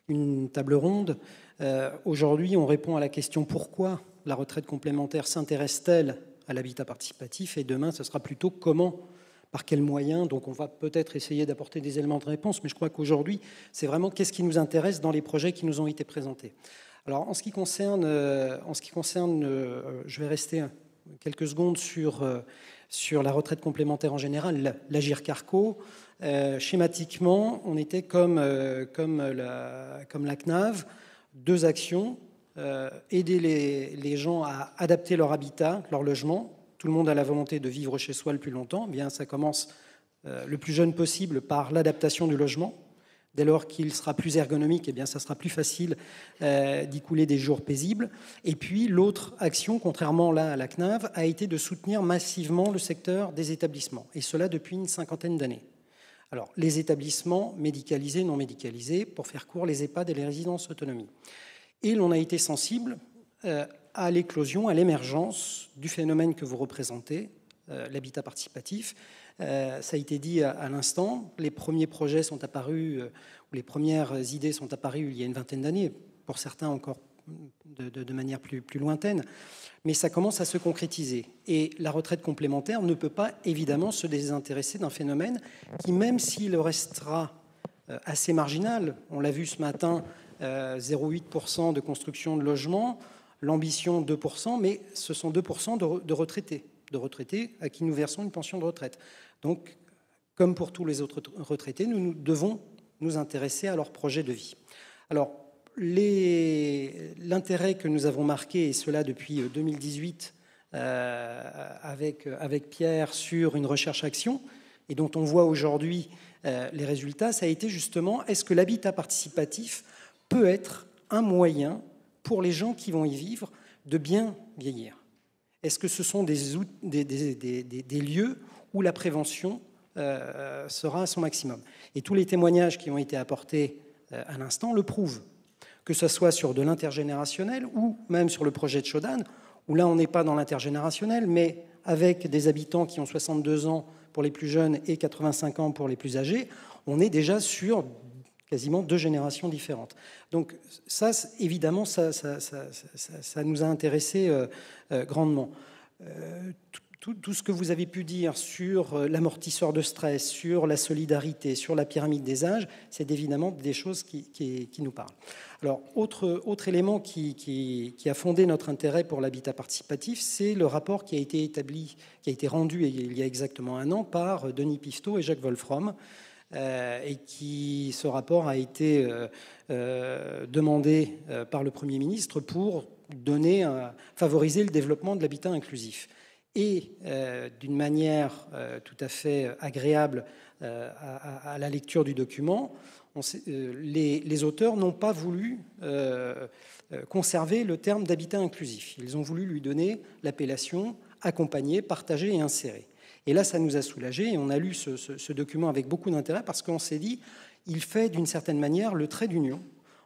une table ronde. Aujourd'hui, on répond à la question pourquoi la retraite complémentaire s'intéresse-t-elle à l'habitat participatif, et demain, ce sera plutôt comment, par quels moyens. Donc, on va peut-être essayer d'apporter des éléments de réponse, mais je crois qu'aujourd'hui, c'est vraiment qu'est-ce qui nous intéresse dans les projets qui nous ont été présentés. Alors, en ce qui concerne, je vais rester quelques secondes sur la retraite complémentaire en général, l'Agir Carco. Schématiquement, on était comme la CNAV, deux actions, aider les gens à adapter leur habitat, leur logement. Tout le monde a la volonté de vivre chez soi le plus longtemps. Eh bien, ça commence le plus jeune possible par l'adaptation du logement. Dès lors qu'il sera plus ergonomique, eh bien, ça sera plus facile d'y couler des jours paisibles. Et puis, l'autre action, contrairement là à la CNAV, a été de soutenir massivement le secteur des établissements, et cela depuis une 50aine d'années. Alors, les établissements médicalisés, non médicalisés, pour faire court, les EHPAD et les résidences autonomie. Et l'on a été sensible à l'éclosion, à l'émergence du phénomène que vous représentez, l'habitat participatif. Ça a été dit à l'instant, les premiers projets sont apparus, ou les premières idées sont apparues il y a une vingtaine d'années, pour certains encore de manière plus lointaine, mais ça commence à se concrétiser. Et la retraite complémentaire ne peut pas évidemment se désintéresser d'un phénomène qui, même s'il restera assez marginal, on l'a vu ce matin, 0,8% de construction de logements, l'ambition 2%, mais ce sont 2% de retraités à qui nous versons une pension de retraite. Donc, comme pour tous les autres retraités, nous devons nous intéresser à leur projet de vie. Alors, l'intérêt que nous avons marqué, et cela depuis 2018, avec Pierre, sur une recherche-action, et dont on voit aujourd'hui les résultats, ça a été justement, est-ce que l'habitat participatif peut être un moyen pour les gens qui vont y vivre de bien vieillir? Est-ce que ce sont des lieux où la prévention sera à son maximum. Et tous les témoignages qui ont été apportés à l'instant le prouvent, que ce soit sur de l'intergénérationnel ou même sur le projet de Shodan, où là on n'est pas dans l'intergénérationnel, mais avec des habitants qui ont 62 ans pour les plus jeunes et 85 ans pour les plus âgés, on est déjà sur quasiment 2 générations différentes. Donc ça, évidemment, ça nous a intéressés grandement. Tout ce que vous avez pu dire sur l'amortisseur de stress, sur la solidarité, sur la pyramide des âges, c'est évidemment des choses qui nous parlent. Alors, autre élément qui a fondé notre intérêt pour l'habitat participatif, c'est le rapport qui a été établi, qui a été rendu il y a exactement 1 an par Denis Piveteau et Jacques Wolfrom, et ce rapport a été demandé par le Premier ministre pour favoriser le développement de l'habitat inclusif. Et d'une manière tout à fait agréable à la lecture du document, les auteurs n'ont pas voulu conserver le terme d'habitat inclusif. Ils ont voulu lui donner l'appellation accompagner, partager et insérer. Et là, ça nous a soulagés et on a lu ce document avec beaucoup d'intérêt parce qu'on s'est dit, il fait d'une certaine manière le trait d'union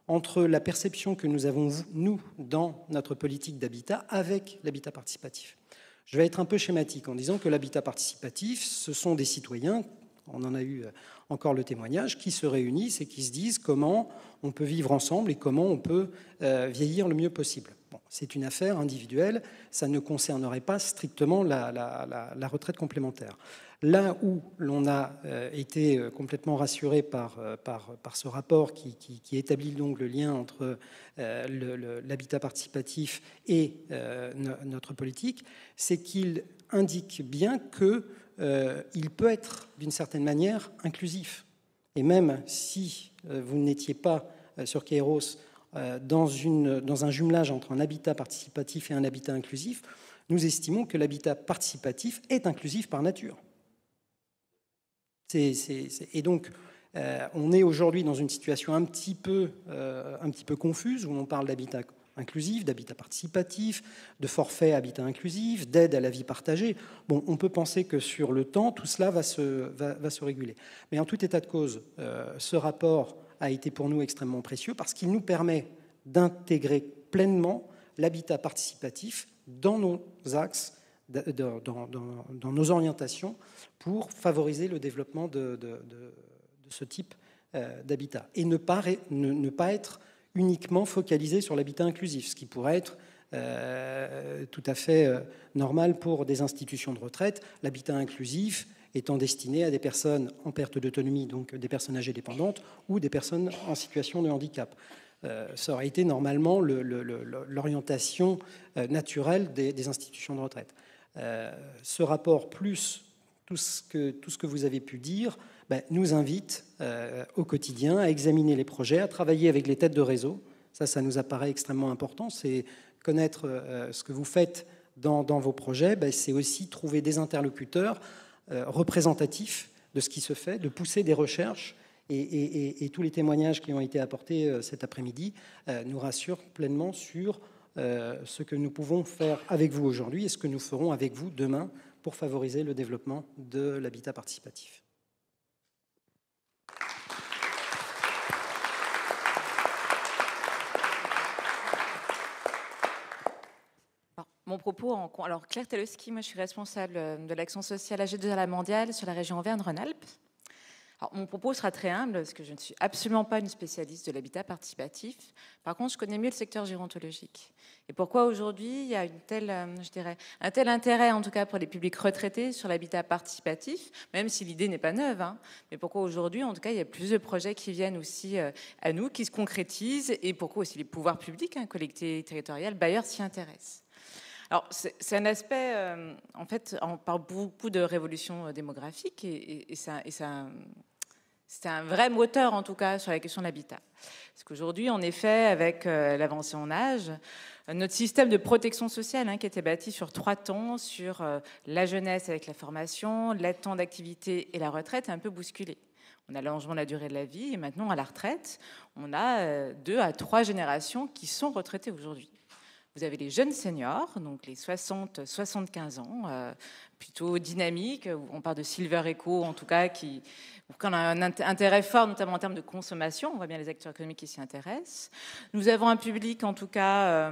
entre la perception que nous avons, nous, dans notre politique d'habitat avec l'habitat participatif. Je vais être un peu schématique en disant que l'habitat participatif, ce sont des citoyens, on en a eu encore le témoignage, qui se réunissent et qui se disent comment on peut vivre ensemble et comment on peut vieillir le mieux possible. Bon, c'est une affaire individuelle, ça ne concernerait pas strictement la retraite complémentaire. Là où l'on a été complètement rassuré par ce rapport qui établit donc le lien entre l'habitat participatif et notre politique, c'est qu'il indique bien qu'il peut être d'une certaine manière inclusif. Et même si vous n'étiez pas sur Kairos dans un jumelage entre un habitat participatif et un habitat inclusif, nous estimons que l'habitat participatif est inclusif par nature. Et donc, on est aujourd'hui dans une situation un petit peu confuse, où on parle d'habitat inclusif, d'habitat participatif, de forfait habitat inclusif, d'aide à la vie partagée. Bon, on peut penser que sur le temps, tout cela va se réguler. Mais en tout état de cause, ce rapport a été pour nous extrêmement précieux parce qu'il nous permet d'intégrer pleinement l'habitat participatif dans nos axes, dans nos orientations pour favoriser le développement de ce type d'habitat et ne pas être uniquement focalisé sur l'habitat inclusif, ce qui pourrait être tout à fait normal pour des institutions de retraite. L'habitat inclusif étant destiné à des personnes en perte d'autonomie, donc des personnes âgées dépendantes ou des personnes en situation de handicap. Ça aurait été normalement l'orientation naturelle des institutions de retraite. Ce rapport, plus tout ce que vous avez pu dire, nous invite au quotidien à examiner les projets, à travailler avec les têtes de réseau. Ça nous apparaît extrêmement important. C'est connaître ce que vous faites dans vos projets. C'est aussi trouver des interlocuteurs représentatifs de ce qui se fait, de pousser des recherches. Et tous les témoignages qui ont été apportés cet après-midi nous rassurent pleinement sur ce que nous pouvons faire avec vous aujourd'hui et ce que nous ferons avec vous demain pour favoriser le développement de l'habitat participatif. Mon propos, alors Claire Telewski, moi je suis responsable de l'action sociale AG2R La Mondiale sur la région Auvergne-Rhône-Alpes. Alors, mon propos sera très humble parce que je ne suis absolument pas une spécialiste de l'habitat participatif. Par contre, je connais mieux le secteur gérontologique. Et pourquoi aujourd'hui il y a un tel intérêt, en tout cas pour les publics retraités, sur l'habitat participatif, même si l'idée n'est pas neuve. Mais pourquoi aujourd'hui, en tout cas, il y a plus de projets qui viennent aussi à nous, qui se concrétisent, et pourquoi aussi les pouvoirs publics, collectivités territoriales, bailleurs s'y intéressent. Alors, c'est un aspect, en fait, on parle beaucoup de révolution démographique et c'est un vrai moteur, en tout cas, sur la question de l'habitat. Parce qu'aujourd'hui, en effet, avec l'avancée en âge, notre système de protection sociale, qui était bâti sur 3 temps, sur la jeunesse avec la formation, l'aide temps d'activité et la retraite, est un peu bousculé. On a l'allongement de la durée de la vie et maintenant, à la retraite, on a 2 à 3 générations qui sont retraitées aujourd'hui. Vous avez les jeunes seniors, donc les 60-75 ans, plutôt dynamiques. On parle de Silver Eco, en tout cas, qui ont un intérêt fort, notamment en termes de consommation. On voit bien les acteurs économiques qui s'y intéressent. Nous avons un public, en tout cas,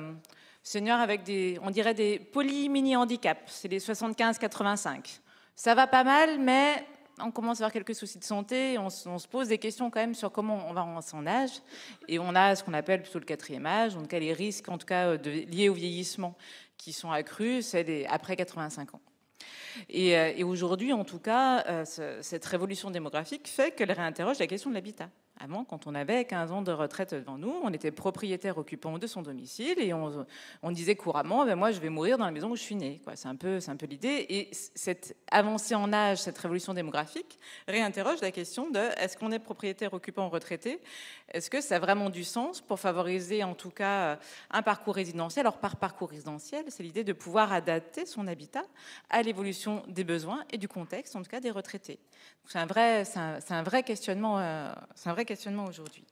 seniors avec on dirait des poly-mini-handicaps. C'est les 75-85. Ça va pas mal, mais on commence à avoir quelques soucis de santé, on se pose des questions quand même sur comment on va en son âge, et on a ce qu'on appelle plutôt le 4e âge, en tout cas les risques en tout cas liés au vieillissement qui sont accrus, c'est après 85 ans. Et aujourd'hui, en tout cas, cette révolution démographique fait qu'elle réinterroge la question de l'habitat. Avant, quand on avait 15 ans de retraite devant nous, on était propriétaire occupant de son domicile et on disait couramment moi je vais mourir dans la maison où je suis né. C'est un peu l'idée. Et cette avancée en âge, cette révolution démographique réinterroge la question de est-ce qu'on est propriétaire occupant retraité? Est-ce que ça a vraiment du sens pour favoriser en tout cas un parcours résidentiel? Alors par parcours résidentiel, c'est l'idée de pouvoir adapter son habitat à l'évolution des besoins et du contexte, en tout cas des retraités. C'est un vrai questionnement aujourd'hui.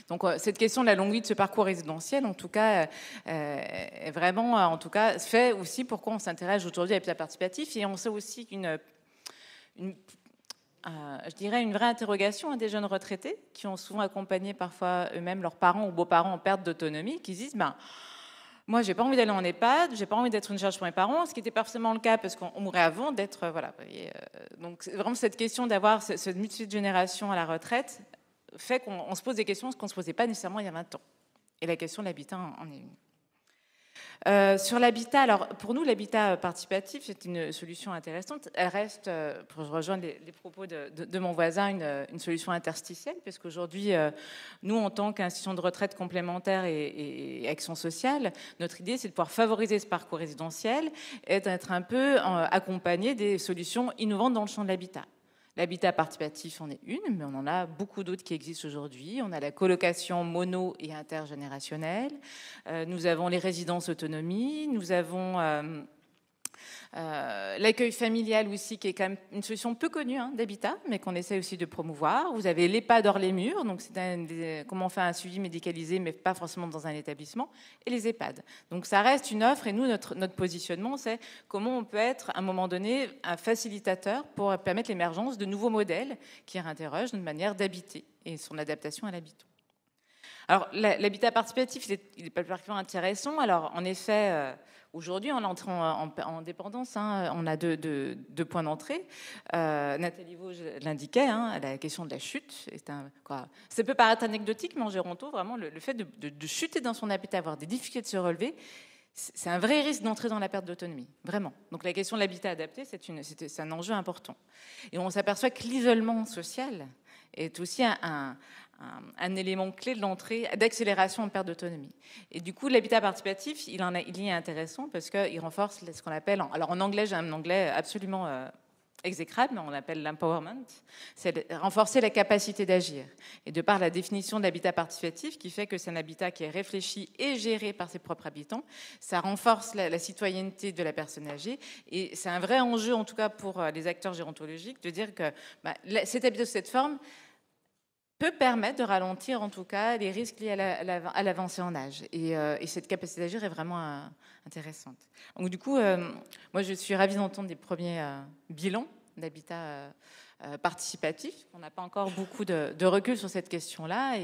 Donc cette question de la longue vie de ce parcours résidentiel, en tout cas, est vraiment, en tout cas, fait aussi pourquoi on s'intéresse aujourd'hui à l'habitat participatif, et on sait aussi je dirais une vraie interrogation des jeunes retraités qui ont souvent accompagné parfois eux-mêmes leurs parents ou beaux-parents en perte d'autonomie, qui se disent moi, j'ai pas envie d'aller en EHPAD, j'ai pas envie d'être une charge pour mes parents, ce qui n'était pas forcément le cas parce qu'on mourrait avant d'être, voilà. Donc, vraiment cette question d'avoir cette multitude de générations à la retraite fait qu'on se pose des questions qu'on ne se posait pas nécessairement il y a 20 ans. Et la question de l'habitat en est une. Sur l'habitat, alors pour nous, l'habitat participatif, c'est une solution intéressante. Elle reste, pour rejoindre les propos de mon voisin, une solution interstitielle, puisqu'aujourd'hui, nous, en tant qu'institution de retraite complémentaire et action sociale, notre idée, c'est de pouvoir favoriser ce parcours résidentiel et d'être un peu accompagné des solutions innovantes dans le champ de l'habitat. L'habitat participatif en est une, mais on en a beaucoup d'autres qui existent aujourd'hui. On a la colocation mono et intergénérationnelle. Nous avons les résidences autonomie. Nous avons l'accueil familial aussi, qui est quand même une solution peu connue d'habitat, mais qu'on essaie aussi de promouvoir. Vous avez l'EHPAD hors les murs, donc c'est comment on fait un suivi médicalisé, mais pas forcément dans un établissement, et les EHPAD. Donc ça reste une offre, et nous, notre positionnement, c'est comment on peut être, à un moment donné, un facilitateur pour permettre l'émergence de nouveaux modèles qui réinterrogent notre manière d'habiter et son adaptation à l'habitat. Alors, l'habitat participatif, il est particulièrement intéressant. Alors, en effet, aujourd'hui, on entre en dépendance. On a deux points d'entrée. Nathalie Vosges l'indiquait, la question de la chute. Ça peut paraître anecdotique, mais en Géronto, vraiment, le fait de chuter dans son habitat, avoir des difficultés de se relever, c'est un vrai risque d'entrer dans la perte d'autonomie, vraiment. Donc la question de l'habitat adapté, c'est un enjeu important. Et on s'aperçoit que l'isolement social est aussi un élément clé de l'entrée, d'accélération en perte d'autonomie. Et du coup, l'habitat participatif, il y est intéressant parce qu'il renforce ce qu'on appelle, alors en anglais, j'ai un anglais absolument exécrable, mais on appelle l'empowerment, c'est renforcer la capacité d'agir. Et de par la définition de l'habitat participatif, qui fait que c'est un habitat qui est réfléchi et géré par ses propres habitants, ça renforce la citoyenneté de la personne âgée. Et c'est un vrai enjeu, en tout cas pour les acteurs gérontologiques, de dire que cet habitat sous cette forme peut permettre de ralentir, en tout cas, les risques liés à l'avancée en âge. Et cette capacité d'agir est vraiment intéressante. Donc, du coup, moi, je suis ravie d'entendre des premiers bilans d'habitat participatif. On n'a pas encore beaucoup de recul sur cette question-là.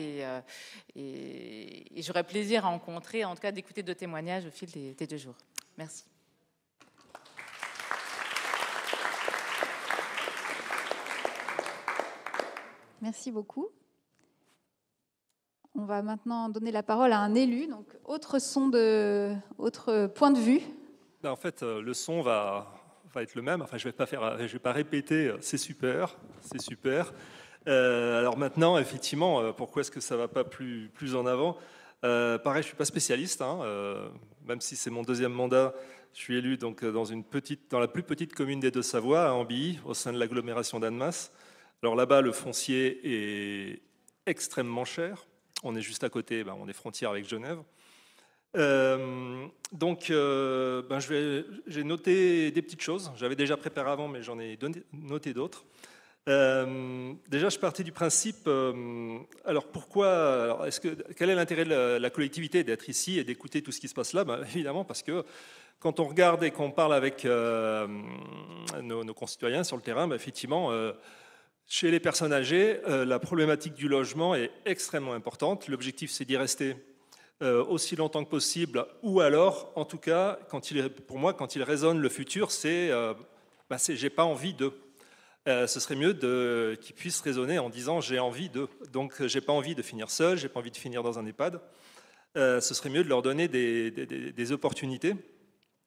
Et j'aurais plaisir à rencontrer, en tout cas, d'écouter d'autres témoignages au fil des 2 jours. Merci. Merci beaucoup. On va maintenant donner la parole à un élu, donc autre point de vue. En fait, le son va être le même. Enfin, je vais pas répéter. C'est super. Alors maintenant, effectivement, pourquoi est-ce que ça va pas plus en avant? Pareil, je suis pas spécialiste, même si c'est mon 2e mandat. Je suis élu donc dans la plus petite commune des Deux-Savoies, à Ambilly, au sein de l'agglomération d'Annemasse. Alors là-bas, le foncier est extrêmement cher. On est juste à côté, on est frontière avec Genève. Donc, j'ai noté des petites choses. J'avais déjà préparé avant, mais j'en ai noté d'autres. Déjà, je partais du principe, alors pourquoi, alors quel est l'intérêt de la collectivité d'être ici et d'écouter tout ce qui se passe là? Évidemment, parce que quand on regarde et qu'on parle avec nos concitoyens sur le terrain, effectivement, chez les personnes âgées, la problématique du logement est extrêmement importante. L'objectif, c'est d'y rester aussi longtemps que possible, ou alors, en tout cas, pour moi, quand il résonne le futur, c'est j'ai pas envie de. Ce serait mieux qu'ils puissent raisonner en disant j'ai envie de. Donc, j'ai pas envie de finir seul, j'ai pas envie de finir dans un EHPAD. Ce serait mieux de leur donner des opportunités.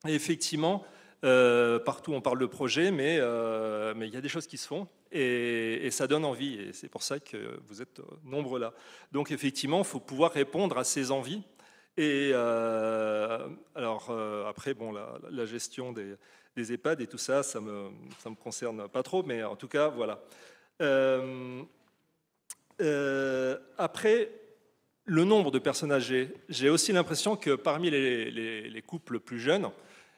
Et effectivement, partout on parle de projet, mais il y a des choses qui se font et ça donne envie. Et c'est pour ça que vous êtes nombreux là. Donc effectivement, il faut pouvoir répondre à ces envies. Et après, bon, la gestion des EHPAD et tout ça, ça me concerne pas trop, mais en tout cas, voilà. Après, le nombre de personnes âgées, j'ai aussi l'impression que parmi les couples plus jeunes,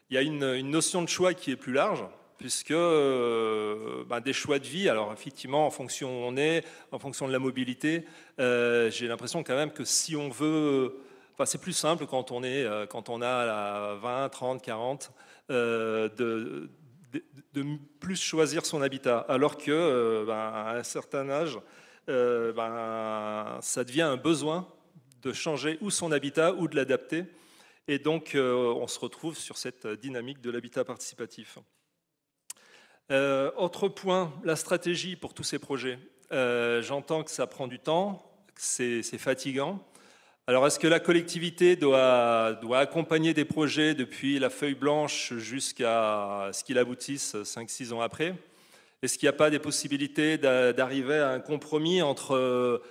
il y a une notion de choix qui est plus large, puisque des choix de vie, alors effectivement, en fonction où on est, en fonction de la mobilité, j'ai l'impression quand même que si on veut... Enfin, c'est plus simple quand on a 20, 30, 40, de plus choisir son habitat, alors que à un certain âge, ça devient un besoin de changer ou son habitat ou de l'adapter. Et donc, on se retrouve sur cette dynamique de l'habitat participatif. Autre point, la stratégie pour tous ces projets. J'entends que ça prend du temps, que c'est fatigant. Alors, est-ce que la collectivité doit accompagner des projets depuis la feuille blanche jusqu'à ce qu'il aboutisse 5-6 ans après? Est-ce qu'il n'y a pas des possibilités d'arriver à un compromis entre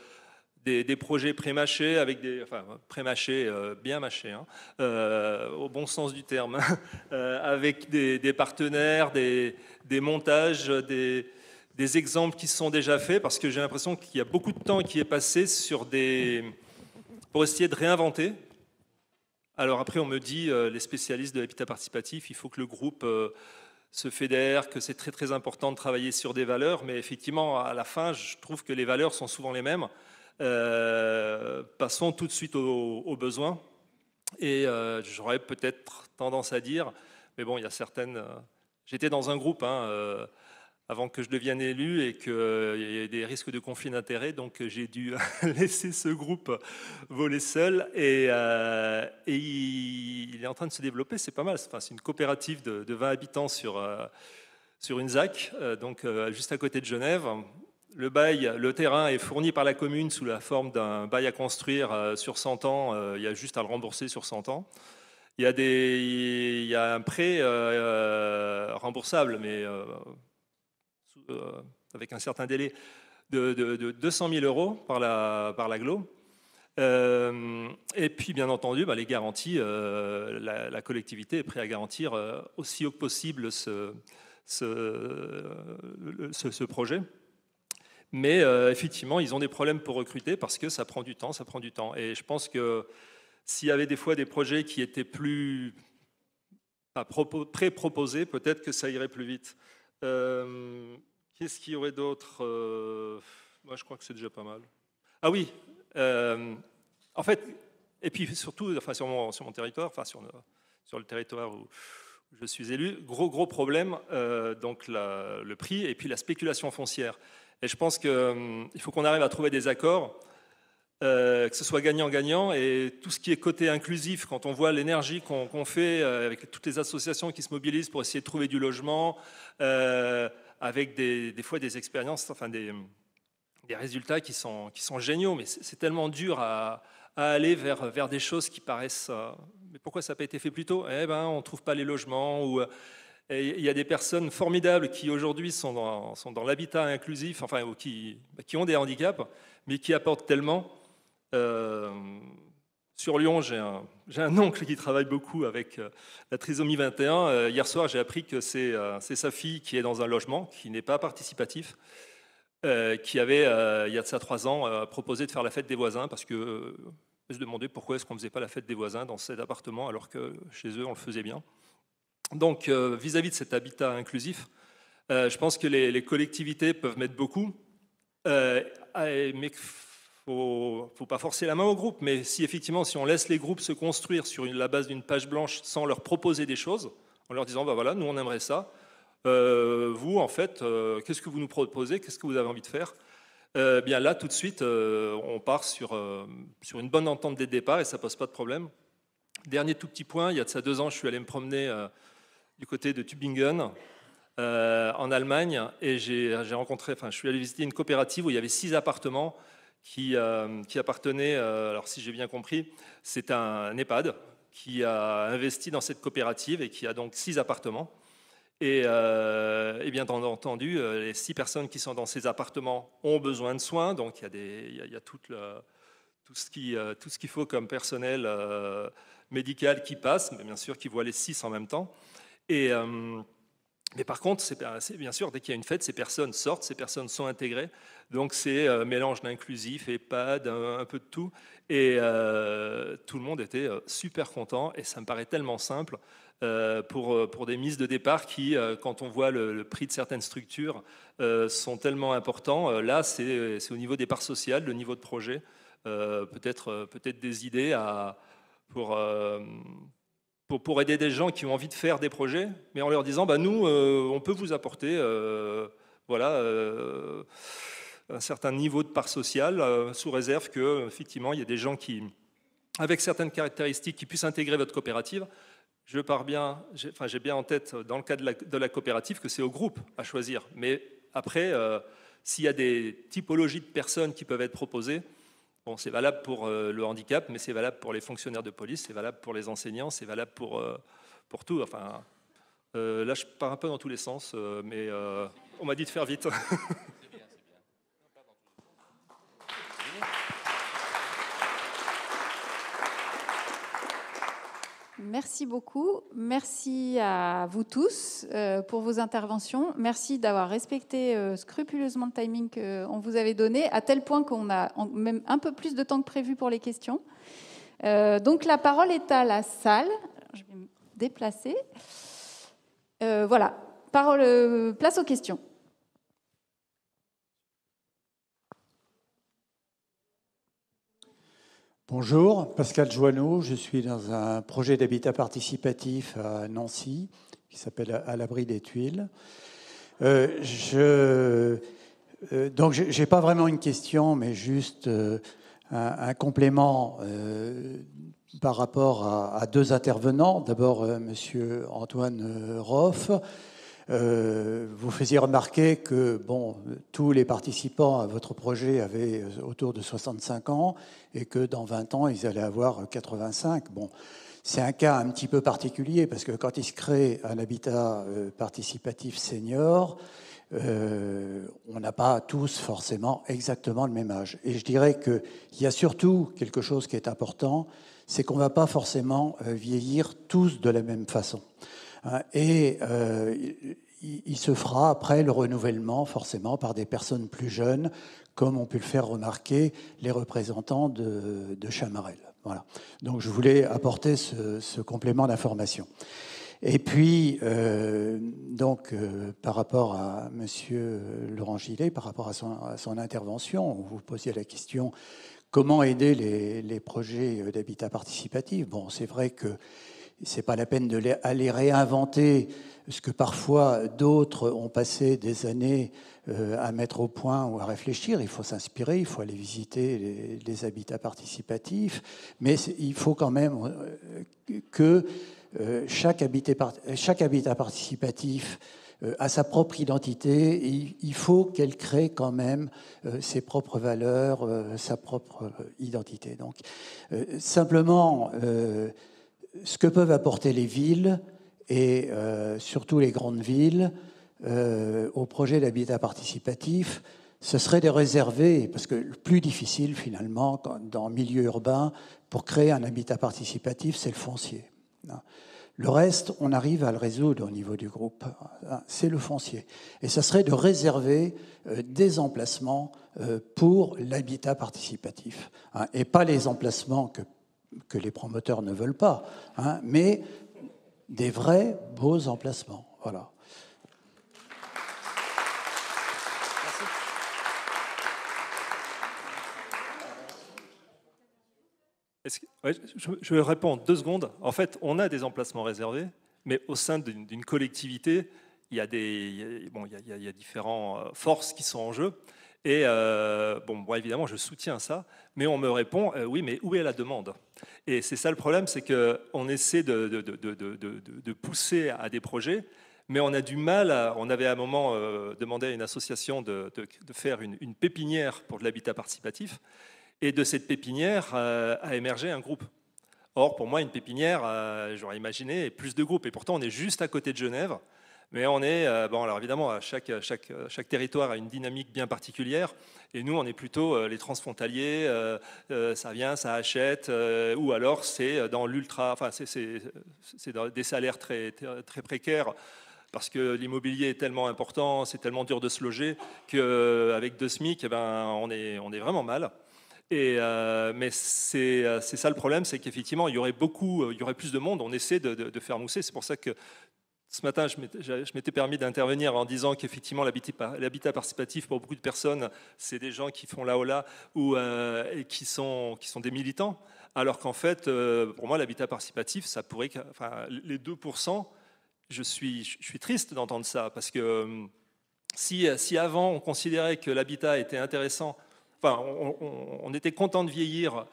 des projets pré-mâchés, avec pré-mâchés, bien mâchés, au bon sens du terme, avec des partenaires, des montages, des exemples qui sont déjà faits, parce que j'ai l'impression qu'il y a beaucoup de temps qui est passé pour essayer de réinventer. Alors après, on me dit, les spécialistes de l'habitat participatif, il faut que le groupe se fédère, que c'est très très important de travailler sur des valeurs, mais effectivement, à la fin, je trouve que les valeurs sont souvent les mêmes. Passons tout de suite aux besoins. Et j'aurais peut-être tendance à dire, mais bon, il y a certaines... J'étais dans un groupe avant que je devienne élu et qu'il y ait des risques de conflit d'intérêts, donc j'ai dû laisser ce groupe voler seul. Et il est en train de se développer, c'est pas mal. Enfin, c'est une coopérative de 20 habitants sur une ZAC, donc juste à côté de Genève. Le terrain est fourni par la commune sous la forme d'un bail à construire sur 100 ans. Il y a juste à le rembourser sur 100 ans. Il y a un prêt remboursable, mais avec un certain délai, de 200 000 € par l'agglo. Et puis, bien entendu, les garanties, la collectivité est prête à garantir aussi haut que possible ce projet. Mais effectivement, ils ont des problèmes pour recruter parce que ça prend du temps. Et je pense que s'il y avait des fois des projets qui étaient plus pré-proposés, peut-être que ça irait plus vite. Qu'est-ce qu'il y aurait d'autre? Moi, je crois que c'est déjà pas mal. Ah oui, en fait, et puis surtout, sur mon territoire, sur le territoire où je suis élu, gros problème, donc le prix et puis la spéculation foncière. Et je pense qu'il faut qu'on arrive à trouver des accords, que ce soit gagnant-gagnant, et tout ce qui est côté inclusif, quand on voit l'énergie qu'on fait avec toutes les associations qui se mobilisent pour essayer de trouver du logement, avec des fois des expériences, des résultats qui sont géniaux, mais c'est tellement dur à aller vers des choses qui paraissent... mais pourquoi ça n'a pas été fait plus tôt? On ne trouve pas les logements, ou... il y a des personnes formidables qui aujourd'hui sont dans l'habitat inclusif, ou qui ont des handicaps, mais qui apportent tellement. Sur Lyon, j'ai un oncle qui travaille beaucoup avec la trisomie 21. Hier soir, j'ai appris que c'est sa fille qui est dans un logement qui n'est pas participatif, qui avait, il y a de ça 3 ans, proposé de faire la fête des voisins parce que se demandait pourquoi est-ce qu'on ne faisait pas la fête des voisins dans cet appartement alors que chez eux, on le faisait bien. Donc, vis-à-vis de cet habitat inclusif, Je pense que les collectivités peuvent mettre beaucoup, mais il ne faut pas forcer la main au groupe. Mais si effectivement, si on laisse les groupes se construire sur la base d'une page blanche sans leur proposer des choses, en leur disant, bah voilà, nous on aimerait ça, vous en fait, qu'est-ce que vous nous proposez, qu'est-ce que vous avez envie de faire? Bien là, tout de suite, on part sur une bonne entente dès le départ et ça ne pose pas de problème. Dernier tout petit point, il y a de ça 2 ans, je suis allé me promener du côté de Tübingen, en Allemagne, et je suis allé visiter une coopérative où il y avait 6 appartements qui appartenaient, alors si j'ai bien compris, c'est un EHPAD qui a investi dans cette coopérative et qui a donc 6 appartements. Et bien entendu, les 6 personnes qui sont dans ces appartements ont besoin de soins, donc il y a tout ce qu'il faut comme personnel médical qui passe, mais bien sûr qui voit les 6 en même temps. Mais par contre, c'est bien sûr, dès qu'il y a une fête, ces personnes sortent, ces personnes sont intégrées, donc c'est mélange d'inclusif, EHPAD, un peu de tout, et tout le monde était super content, et ça me paraît tellement simple. Pour des mises de départ qui, quand on voit le prix de certaines structures, sont tellement importants. Là, c'est au niveau des parts sociales, le niveau de projet, peut-être des idées pour aider des gens qui ont envie de faire des projets, mais en leur disant, bah, nous, on peut vous apporter un certain niveau de part sociale, sous réserve qu'effectivement, il y a des gens qui, avec certaines caractéristiques, qui puissent intégrer votre coopérative. J'ai bien en tête, dans le cas de la coopérative, que c'est au groupe à choisir. Mais après, s'il y a des typologies de personnes qui peuvent être proposées, bon, c'est valable pour le handicap, mais c'est valable pour les fonctionnaires de police, c'est valable pour les enseignants, c'est valable pour tout. Enfin, là, je pars un peu dans tous les sens, mais on m'a dit de faire vite. Merci beaucoup. Merci à vous tous pour vos interventions. Merci d'avoir respecté scrupuleusement le timing qu'on vous avait donné, à tel point qu'on a même un peu plus de temps que prévu pour les questions. Donc la parole est à la salle. Je vais me déplacer. Voilà. Place aux questions. Bonjour, Pascal Joanneau, je suis dans un projet d'habitat participatif à Nancy qui s'appelle À l'abri des tuiles. Donc je n'ai pas vraiment une question, mais juste un complément par rapport à 2 intervenants. D'abord, monsieur Antoine Roff. Vous faisiez remarquer que tous les participants à votre projet avaient autour de 65 ans et que dans 20 ans, ils allaient avoir 85. Bon, c'est un cas un petit peu particulier parce que quand il se crée un habitat participatif senior, on n'a pas tous forcément exactement le même âge. Et je dirais qu'il y a surtout quelque chose qui est important, c'est qu'on ne va pas forcément vieillir tous de la même façon. Et il se fera après le renouvellement forcément par des personnes plus jeunes, comme ont pu le faire remarquer les représentants de Chamarel. Voilà. Donc je voulais apporter ce complément d'information. Et puis, par rapport à M. Laurent Gillet, par rapport à son intervention, où vous posiez la question comment aider les projets d'habitat participatif. Bon, c'est vrai que ce n'est pas la peine d'aller réinventer ce que parfois d'autres ont passé des années à mettre au point ou à réfléchir. Il faut s'inspirer, il faut aller visiter les habitats participatifs, mais il faut quand même que chaque habitat participatif a sa propre identité. Et il faut qu'elle crée quand même ses propres valeurs, sa propre identité. Donc, simplement, ce que peuvent apporter les villes, et surtout les grandes villes, au projet d'habitat participatif, ce serait de réserver, parce que le plus difficile finalement, dans le milieu urbain, pour créer un habitat participatif, c'est le foncier. Le reste, on arrive à le résoudre au niveau du groupe. C'est le foncier. Et ça serait de réserver des emplacements pour l'habitat participatif. Et pas les emplacements que les promoteurs ne veulent pas, mais des vrais beaux emplacements. Voilà. Je réponds en 2 secondes. En fait, on a des emplacements réservés, mais au sein d'une collectivité, il y a différentes forces qui sont en jeu. Et bon, évidemment, je soutiens ça, mais on me répond oui, mais où est la demande? Et c'est ça le problème, c'est qu'on essaie de pousser à des projets, mais on a du mal. On avait à un moment demandé à une association de faire une pépinière pour de l'habitat participatif, et de cette pépinière a émergé un groupe. Or, pour moi, une pépinière, j'aurais imaginé plus de groupes, et pourtant on est juste à côté de Genève. Mais on est, bon, alors évidemment, chaque territoire a une dynamique bien particulière. Et nous, on est plutôt les transfrontaliers, ça vient, ça achète, ou alors c'est dans l'ultra, enfin, c'est dans des salaires très, très précaires, parce que l'immobilier est tellement important, c'est tellement dur de se loger, qu'avec 2 SMIC, eh ben, on est vraiment mal. Mais c'est ça le problème, c'est qu'effectivement, il y aurait plus de monde, on essaie de faire mousser. C'est pour ça que ce matin, je m'étais permis d'intervenir en disant qu'effectivement, l'habitat participatif, pour beaucoup de personnes, c'est des gens qui font la hola et qui sont des militants. Alors qu'en fait, pour moi, l'habitat participatif, ça pourrait... Enfin, les 2%, je suis triste d'entendre ça, parce que si avant, on considérait que l'habitat était intéressant, enfin, on était content de vieillir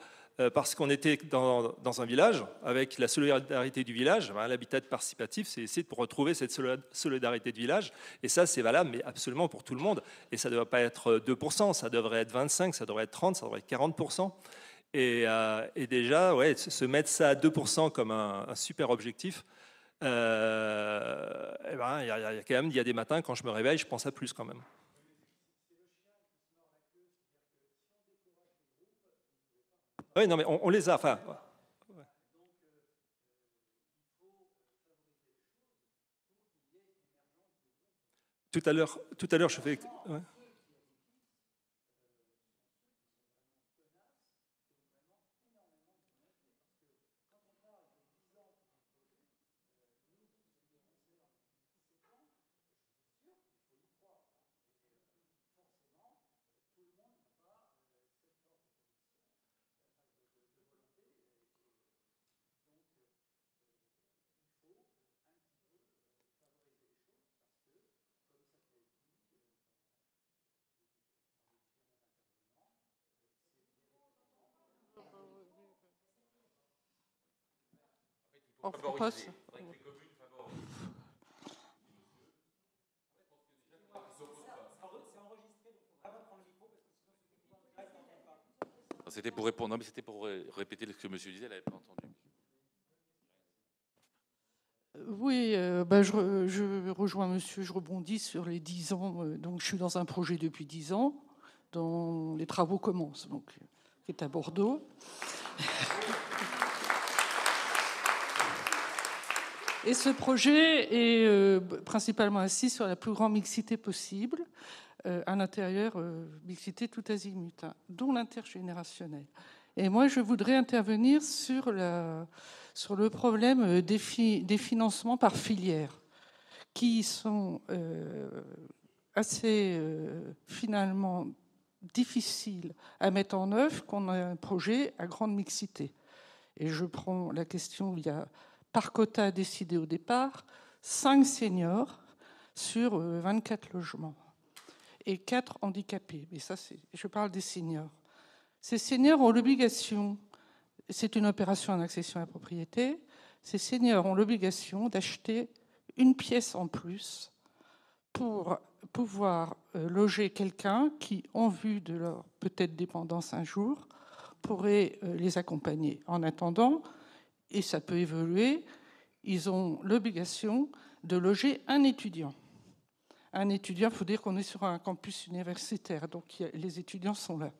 parce qu'on était dans un village, avec la solidarité du village. L'habitat participatif, c'est essayer de retrouver cette solidarité de village. Et ça, c'est valable, mais absolument pour tout le monde. Et ça ne devrait pas être 2%, ça devrait être 25%, ça devrait être 30%, ça devrait être 40%. Et déjà, ouais, se mettre ça à 2% comme un super objectif, il y a quand même, il y a des matins, quand je me réveille, je pense à plus quand même. Oui, non, mais on les a. Enfin, ouais. Tout à l'heure, je fais. Ouais. C'était pour répondre, non, mais c'était pour répéter ce que monsieur disait, elle n'avait pas entendu. Oui, je rejoins monsieur, je rebondis sur les 10 ans. Donc, je suis dans un projet depuis 10 ans, dont les travaux commencent, donc, qui est à Bordeaux. Et ce projet est principalement assis sur la plus grande mixité possible, à l'intérieur, mixité tout azimut, dont l'intergénérationnel. Et moi, je voudrais intervenir sur le problème des financements par filière, qui sont assez finalement difficiles à mettre en œuvre quand on a un projet à grande mixité. Et je prends la question, il y a par quota décidé au départ, 5 seniors sur 24 logements et 4 handicapés. Mais ça, je parle des seniors. Ces seniors ont l'obligation, c'est une opération en accession à la propriété, ces seniors ont l'obligation d'acheter une pièce en plus pour pouvoir loger quelqu'un qui, en vue de leur peut-être dépendance un jour, pourrait les accompagner. En attendant, et ça peut évoluer, ils ont l'obligation de loger un étudiant. Un étudiant, il faut dire qu'on est sur un campus universitaire, donc les étudiants sont là,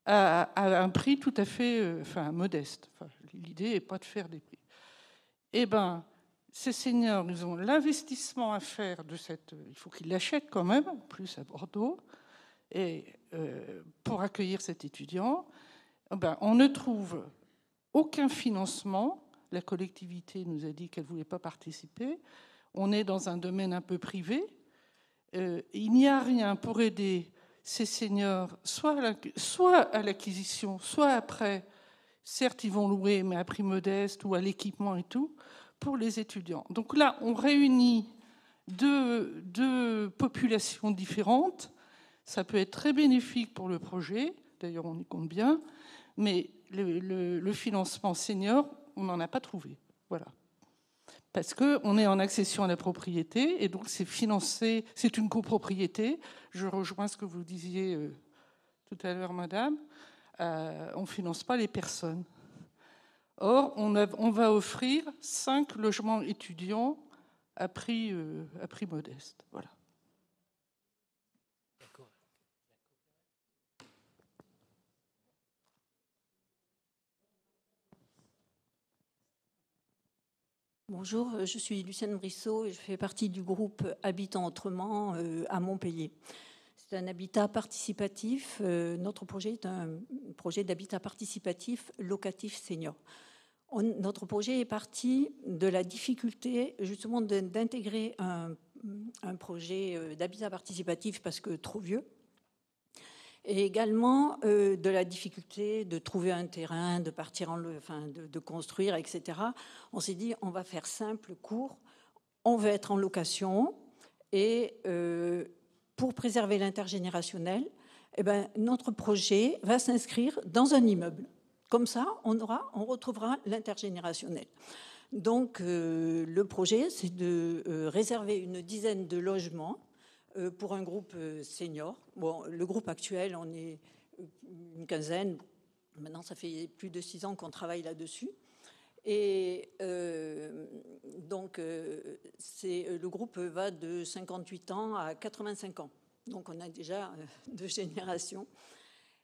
à un prix tout à fait modeste. L'idée n'est pas de faire des prix. Eh bien, ces seniors, nous ont l'investissement à faire de cette... Il faut qu'ils l'achètent quand même, en plus à Bordeaux, et pour accueillir cet étudiant, on ne trouve aucun financement. La collectivité nous a dit qu'elle ne voulait pas participer. On est dans un domaine un peu privé. Il n'y a rien pour aider ces seniors, soit à l'acquisition, soit après, certes, ils vont louer, mais à prix modeste ou à l'équipement et tout, pour les étudiants. Donc là, on réunit deux populations différentes. Ça peut être très bénéfique pour le projet, d'ailleurs on y compte bien, mais le financement senior, on n'en a pas trouvé. Voilà. Parce qu'on est en accession à la propriété, et donc c'est financé, c'est une copropriété. Je rejoins ce que vous disiez tout à l'heure, madame. On ne finance pas les personnes. Or, on va offrir 5 logements étudiants à prix modeste. Voilà. Bonjour, je suis Lucienne Brissot et je fais partie du groupe Habitants Autrement à Montpellier. C'est un habitat participatif. Notre projet est un projet d'habitat participatif locatif senior. Notre projet est parti de la difficulté justement d'intégrer un projet d'habitat participatif parce que trop vieux, et également de la difficulté de trouver un terrain, de partir de construire, etc. On s'est dit, on va faire simple, court, on veut être en location, et pour préserver l'intergénérationnel, eh ben, notre projet va s'inscrire dans un immeuble. Comme ça, on retrouvera l'intergénérationnel. Donc, le projet, c'est de réserver une dizaine de logements pour un groupe senior. Bon, le groupe actuel, on est une quinzaine. Maintenant, ça fait plus de 6 ans qu'on travaille là-dessus. Et donc, le groupe va de 58 ans à 85 ans. Donc, on a déjà 2 générations.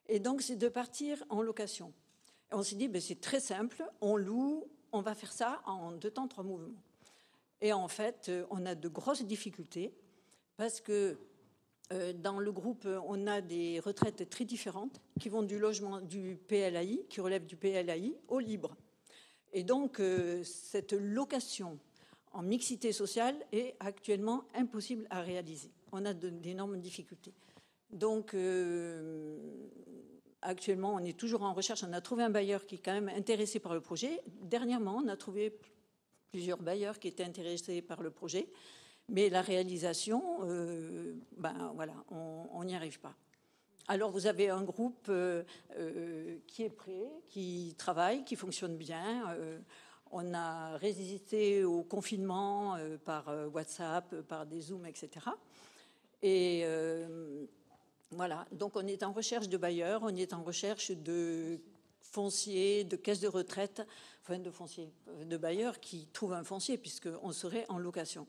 Et donc, c'est de partir en location. Et on s'est dit, ben, c'est très simple, on loue, on va faire ça en 2 temps, 3 mouvements. Et en fait, on a de grosses difficultés parce que dans le groupe, on a des retraites très différentes qui vont du logement du PLAI, qui relève du PLAI, au libre. Et donc, cette location en mixité sociale est actuellement impossible à réaliser. On a d'énormes difficultés. Donc, actuellement, on est toujours en recherche. On a trouvé un bailleur qui est quand même intéressé par le projet. Dernièrement, on a trouvé plusieurs bailleurs qui étaient intéressés par le projet. Mais la réalisation, voilà, on n'y arrive pas. Alors, vous avez un groupe qui est prêt, qui travaille, qui fonctionne bien. On a résisté au confinement par WhatsApp, par des Zooms, etc. Et voilà, donc on est en recherche de bailleurs, on est en recherche de fonciers, de caisses de retraite, enfin de fonciers, de bailleurs qui trouvent un foncier, puisqu'on serait en location.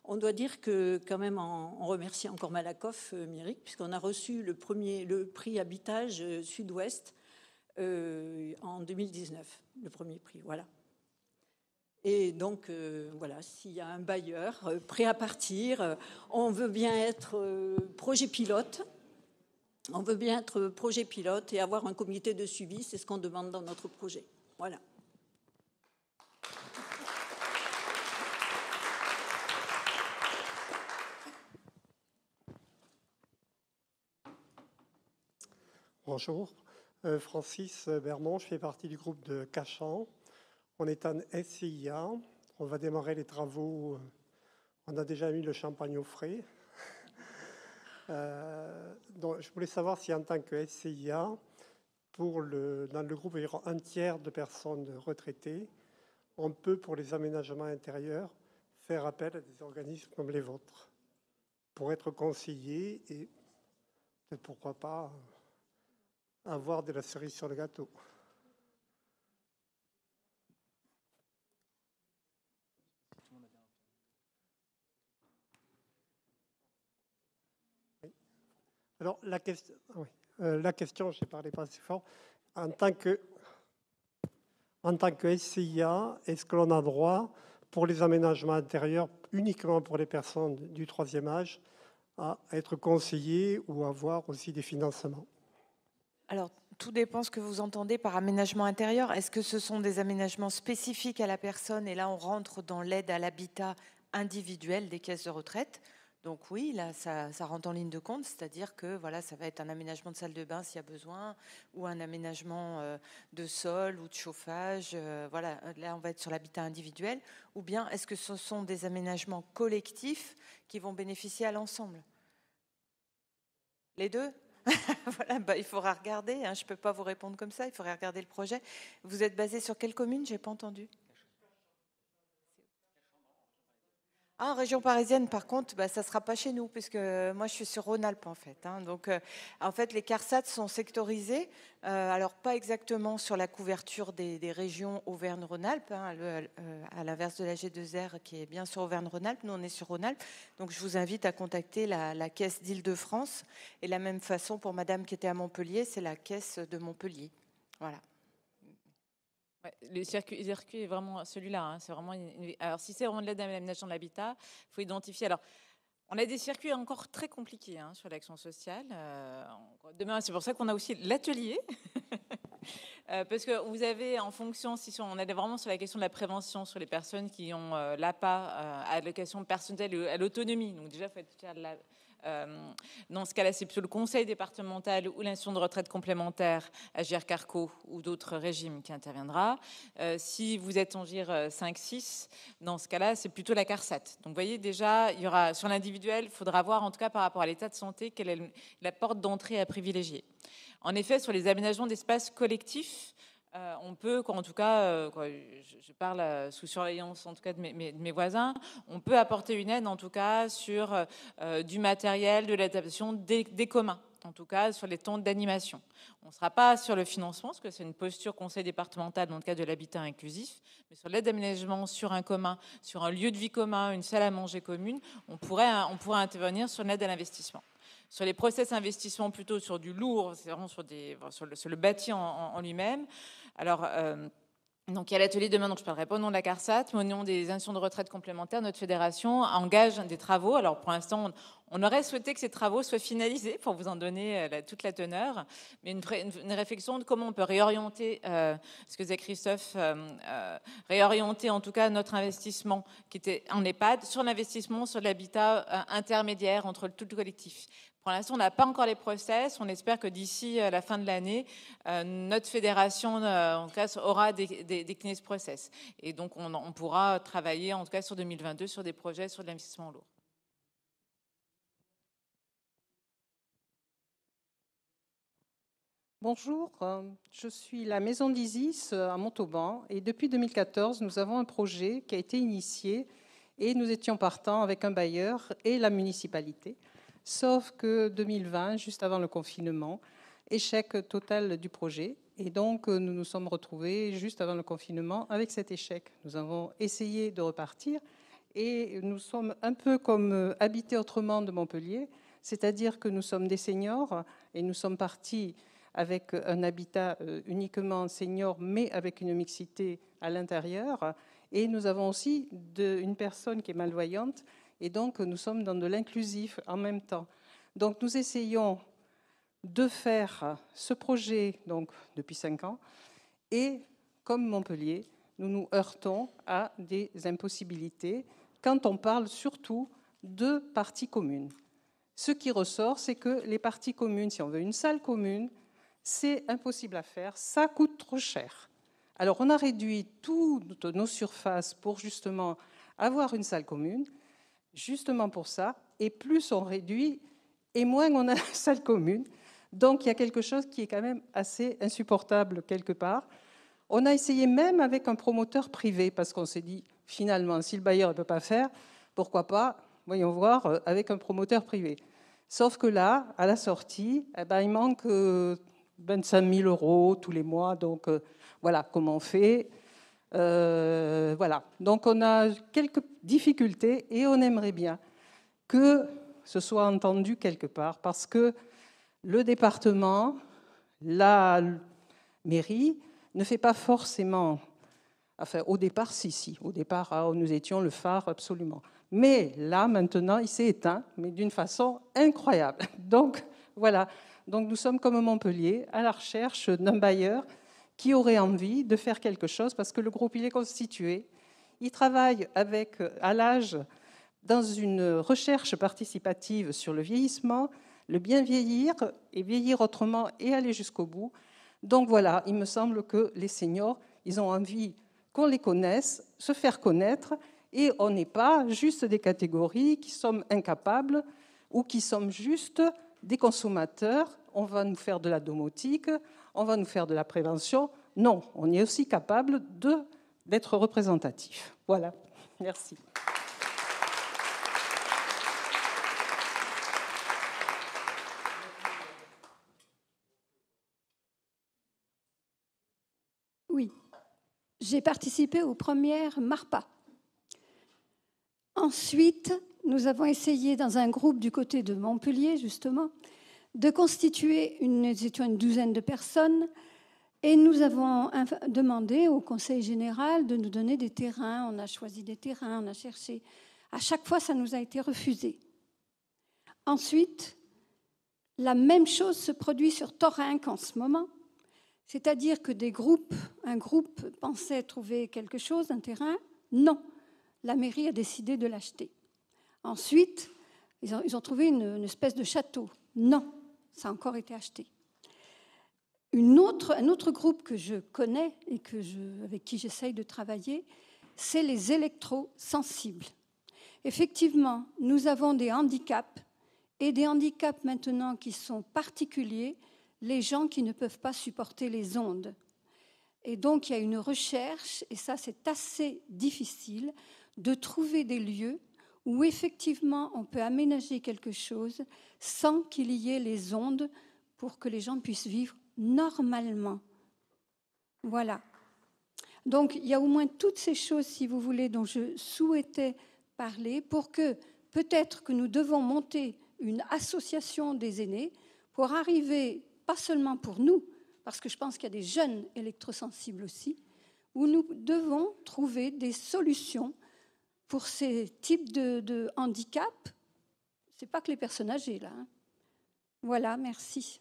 On doit dire que, quand même, on remercie encore Malakoff, Myrick, puisqu'on a reçu le prix Habitage Sud-Ouest en 2019, le premier prix, voilà. Et donc, voilà, s'il y a un bailleur prêt à partir, on veut bien être projet pilote. On veut bien être projet pilote et avoir un comité de suivi, c'est ce qu'on demande dans notre projet. Voilà. Bonjour, Francis Bermond, je fais partie du groupe de Cachan. On est un SCIA, on va démarrer les travaux, on a déjà mis le champagne au frais. Donc, je voulais savoir si en tant que SCIA, dans le groupe, il y aura un tiers de personnes retraitées, on peut, pour les aménagements intérieurs, faire appel à des organismes comme les vôtres, pour être conseillés et peut-être pourquoi pas avoir de la cerise sur le gâteau. Alors, la question, je ne parlais pas assez fort, en tant que SCIA, est-ce que l'on a droit, pour les aménagements intérieurs, uniquement pour les personnes du 3e âge, à être conseillé ou avoir aussi des financements? Alors, tout dépend ce que vous entendez par aménagement intérieur. Est-ce que ce sont des aménagements spécifiques à la personne? Et là, on rentre dans l'aide à l'habitat individuel des caisses de retraite. Donc oui, là, ça rentre en ligne de compte, c'est-à-dire que voilà, ça va être un aménagement de salle de bain s'il y a besoin, ou un aménagement de sol ou de chauffage. Voilà, là, on va être sur l'habitat individuel. Ou bien, est-ce que ce sont des aménagements collectifs qui vont bénéficier à l'ensemble? Les deux? Voilà, bah, il faudra regarder. Hein, je ne peux pas vous répondre comme ça. Il faudrait regarder le projet. Vous êtes basé sur quelle commune? J'ai pas entendu. Ah, en région parisienne, par contre, bah, ça ne sera pas chez nous, puisque moi, je suis sur Rhône-Alpes, en fait. Hein. Donc, en fait, les CARSAT sont sectorisés. Alors, pas exactement sur la couverture des régions Auvergne-Rhône-Alpes, hein, à l'inverse de la G2R, qui est bien sur Auvergne-Rhône-Alpes. Nous, on est sur Rhône-Alpes. Donc, je vous invite à contacter la caisse d'Île-de-France. Et de la même façon, pour madame qui était à Montpellier, c'est la caisse de Montpellier. Voilà. Ouais, le circuit est vraiment celui-là. Hein, c'est vraiment alors, si c'est vraiment de l'aide à l'aménagement de l'habitat, il faut identifier. Alors, on a des circuits encore très compliqués hein, sur l'action sociale. Demain, c'est pour ça qu'on a aussi l'atelier. Parce que vous avez, en fonction, si on est vraiment sur la question de la prévention, sur les personnes qui ont l'APA, allocation personnelle à l'autonomie. Donc, déjà, il faut être fier de la. Dans ce cas-là, c'est plutôt le conseil départemental ou l'institution de retraite complémentaire, Agir Carco ou d'autres régimes qui interviendra. Si vous êtes en GIR 5-6, dans ce cas-là, c'est plutôt la CARSAT. Donc, vous voyez, déjà, il y aura sur l'individuel, il faudra voir, en tout cas par rapport à l'état de santé, quelle est la porte d'entrée à privilégier. En effet, sur les aménagements d'espaces collectifs, on peut, en tout cas, je parle sous surveillance en tout cas de mes voisins, on peut apporter une aide en tout cas sur du matériel, de l'adaptation des communs, en tout cas sur les temps d'animation. On ne sera pas sur le financement, parce que c'est une posture conseil départemental dans le cadre de l'habitat inclusif, mais sur l'aide d'aménagement sur un commun, sur un lieu de vie commun, une salle à manger commune, on pourrait intervenir sur l'aide à l'investissement. Sur les process investissement plutôt sur du lourd, c'est vraiment sur le bâti en lui-même. Alors, donc il y a l'atelier demain, donc je ne parlerai pas au nom de la CARSAT, mais au nom des institutions de retraite complémentaires, notre fédération engage des travaux. Alors pour l'instant, on aurait souhaité que ces travaux soient finalisés pour vous en donner toute la teneur, mais une réflexion de comment on peut réorienter, ce que disait Christophe, réorienter en tout cas notre investissement qui était en EHPAD sur l'investissement sur l'habitat intermédiaire entre tout le collectif. Pour l'instant, on n'a pas encore les process. On espère que d'ici la fin de l'année, notre fédération en tout cas, aura décliné ce process. Et donc, on pourra travailler en tout cas sur 2022 sur des projets sur de l'investissement lourd. Bonjour, je suis la Maison d'Isis à Montauban et depuis 2014, nous avons un projet qui a été initié et nous étions partants avec un bailleur et la municipalité. Sauf que 2020, juste avant le confinement, échec total du projet. Et donc, nous nous sommes retrouvés juste avant le confinement avec cet échec. Nous avons essayé de repartir et nous sommes un peu comme Habiter autrement de Montpellier, c'est-à-dire que nous sommes des seniors et nous sommes partis avec un habitat uniquement senior, mais avec une mixité à l'intérieur. Et nous avons aussi une personne qui est malvoyante. Et donc, nous sommes dans de l'inclusif en même temps. Donc, nous essayons de faire ce projet donc, depuis 5 ans. Et comme Montpellier, nous nous heurtons à des impossibilités quand on parle surtout de parties communes. Ce qui ressort, c'est que les parties communes, si on veut une salle commune, c'est impossible à faire, ça coûte trop cher. Alors, on a réduit toutes nos surfaces pour justement avoir une salle commune, justement pour ça, et plus on réduit, et moins on a de salle commune. Donc il y a quelque chose qui est quand même assez insupportable quelque part. On a essayé même avec un promoteur privé, parce qu'on s'est dit, finalement, si le bailleur ne peut pas faire, pourquoi pas, voyons voir, avec un promoteur privé. Sauf que là, à la sortie, il manque 25 000 € tous les mois, donc voilà comment on fait. Voilà, donc on a quelques difficultés et on aimerait bien que ce soit entendu quelque part parce que le département, la mairie ne fait pas forcément, enfin au départ, au départ nous étions le phare absolument. Mais là maintenant il s'est éteint, mais d'une façon incroyable. Donc voilà, donc nous sommes comme Montpellier à la recherche d'un bailleur qui aurait envie de faire quelque chose, parce que le groupe il est constitué, il travaille avec, à l'âge dans une recherche participative sur le vieillissement, le bien vieillir et vieillir autrement et aller jusqu'au bout. Donc voilà, il me semble que les seniors, ils ont envie qu'on les connaisse, se faire connaître, et on n'est pas juste des catégories qui sommes incapables ou qui sommes juste des consommateurs. On va nous faire de la domotique, on va nous faire de la prévention. Non, on est aussi capable d'être représentatif. Voilà, merci. Oui, j'ai participé aux premières MARPA. Ensuite, nous avons essayé dans un groupe du côté de Montpellier, justement, de constituer nous étions une douzaine de personnes, et nous avons demandé au Conseil général de nous donner des terrains. On a choisi des terrains, on a cherché. À chaque fois, ça nous a été refusé. Ensuite, la même chose se produit sur Thorinque en ce moment, c'est-à-dire que un groupe pensait trouver quelque chose, un terrain. Non, la mairie a décidé de l'acheter. Ensuite, ils ont trouvé une espèce de château. Non, ça a encore été acheté. Un autre groupe que je connais et avec qui j'essaye de travailler, c'est les électrosensibles. Effectivement, nous avons des handicaps, et des handicaps maintenant qui sont particuliers, les gens qui ne peuvent pas supporter les ondes. Et donc, il y a une recherche, et ça c'est assez difficile, de trouver des lieux où effectivement on peut aménager quelque chose sans qu'il y ait les ondes pour que les gens puissent vivre normalement. Voilà. Donc, il y a au moins toutes ces choses, si vous voulez, dont je souhaitais parler pour que peut-être que nous devons monter une association des aînés pour arriver, pas seulement pour nous, parce que je pense qu'il y a des jeunes électrosensibles aussi, où nous devons trouver des solutions pour ces types de handicap. Ce n'est pas que les personnes âgées, là. Hein. Voilà, merci.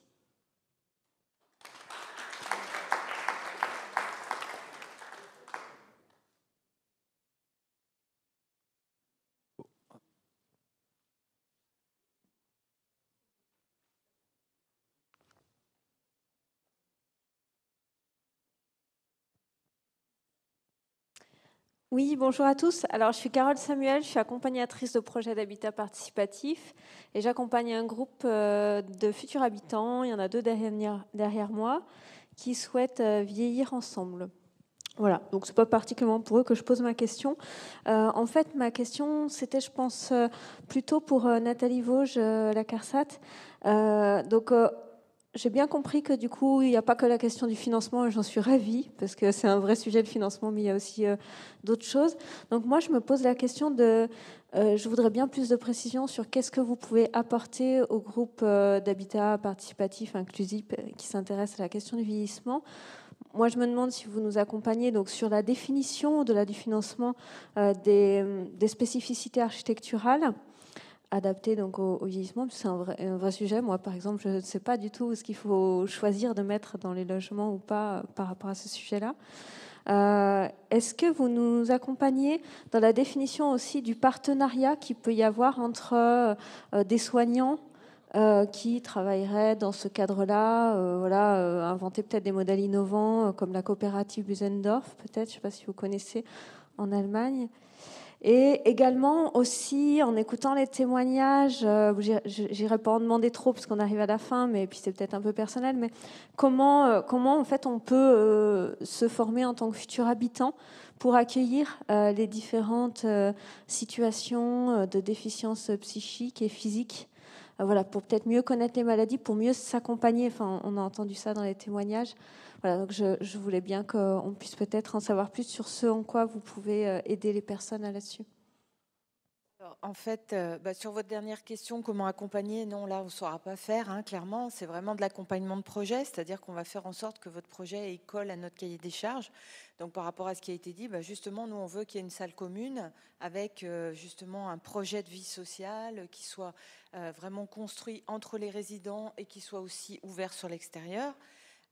Oui, bonjour à tous. Alors, je suis Carole Samuel, je suis accompagnatrice de projet d'habitat participatif et j'accompagne un groupe de futurs habitants, il y en a 2 derrière moi, qui souhaitent vieillir ensemble. Voilà, donc c'est pas particulièrement pour eux que je pose ma question. En fait, ma question, c'était, je pense, plutôt pour Nathalie Vosges, la CARSAT. J'ai bien compris que du coup, il n'y a pas que la question du financement, et j'en suis ravie, parce que c'est un vrai sujet, le financement, mais il y a aussi d'autres choses. Donc moi, je me pose la question je voudrais bien plus de précision sur qu'est-ce que vous pouvez apporter au groupe d'habitat participatif inclusif qui s'intéresse à la question du vieillissement. Moi, je me demande si vous nous accompagnez donc, sur la définition au-delà du financement des spécificités architecturales adapté donc au vieillissement, c'est un vrai sujet. Moi, par exemple, je ne sais pas du tout ce qu'il faut choisir de mettre dans les logements ou pas par rapport à ce sujet-là. Est-ce que vous nous accompagnez dans la définition aussi du partenariat qu'il peut y avoir entre des soignants qui travailleraient dans ce cadre-là, inventer peut-être des modèles innovants comme la coopérative Busendorf, peut-être, je ne sais pas si vous connaissez, en Allemagne. Et également aussi, en écoutant les témoignages, j'irai pas en demander trop parce qu'on arrive à la fin, mais puis c'est peut-être un peu personnel, mais comment en fait on peut se former en tant que futur habitant pour accueillir les différentes situations de déficience psychique et physique, voilà, pour peut-être mieux connaître les maladies, pour mieux s'accompagner. Enfin, on a entendu ça dans les témoignages. Voilà, donc je voulais bien qu'on puisse peut-être en savoir plus sur ce en quoi vous pouvez aider les personnes là-dessus. Alors, en fait, sur votre dernière question, comment accompagner? Non, là, on ne saura pas faire, hein, clairement. C'est vraiment de l'accompagnement de projet, c'est-à-dire qu'on va faire en sorte que votre projet colle à notre cahier des charges. Donc, par rapport à ce qui a été dit, justement, nous, on veut qu'il y ait une salle commune avec justement un projet de vie sociale qui soit vraiment construit entre les résidents et qui soit aussi ouvert sur l'extérieur.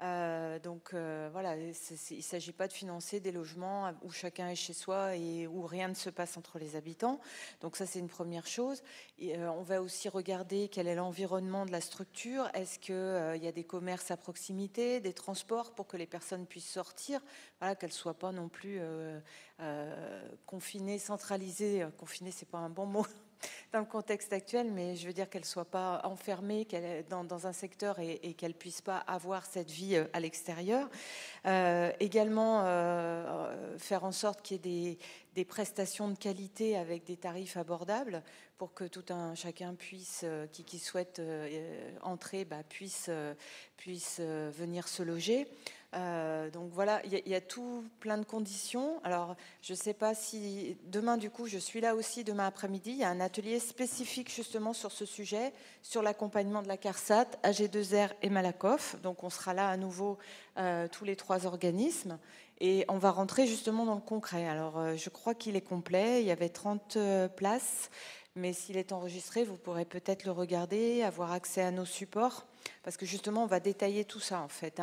Voilà, il ne s'agit pas de financer des logements où chacun est chez soi et où rien ne se passe entre les habitants. Donc ça, c'est une première chose. Et, on va aussi regarder quel est l'environnement de la structure. Est-ce qu'il y a des commerces à proximité, des transports pour que les personnes puissent sortir, voilà, qu'elles ne soient pas non plus confinées, centralisées. Confinées, ce n'est pas un bon mot dans le contexte actuel, mais je veux dire qu'elle ne soit pas enfermée dans un secteur et qu'elle ne puisse pas avoir cette vie à l'extérieur. Également, faire en sorte qu'il y ait des prestations de qualité avec des tarifs abordables pour que tout un chacun puisse, qui souhaite entrer, puisse venir se loger. Donc voilà, il y a tout plein de conditions. Alors, je ne sais pas si demain, du coup, je suis là aussi demain après-midi. Il y a un atelier spécifique justement sur ce sujet, sur l'accompagnement de la CARSAT, AG2R et Malakoff. Donc, on sera là à nouveau tous les 3 organismes. Et on va rentrer justement dans le concret. Alors, je crois qu'il est complet. Il y avait 30 places. Mais s'il est enregistré, vous pourrez peut-être le regarder, avoir accès à nos supports. Parce que justement, on va détailler tout ça, en fait,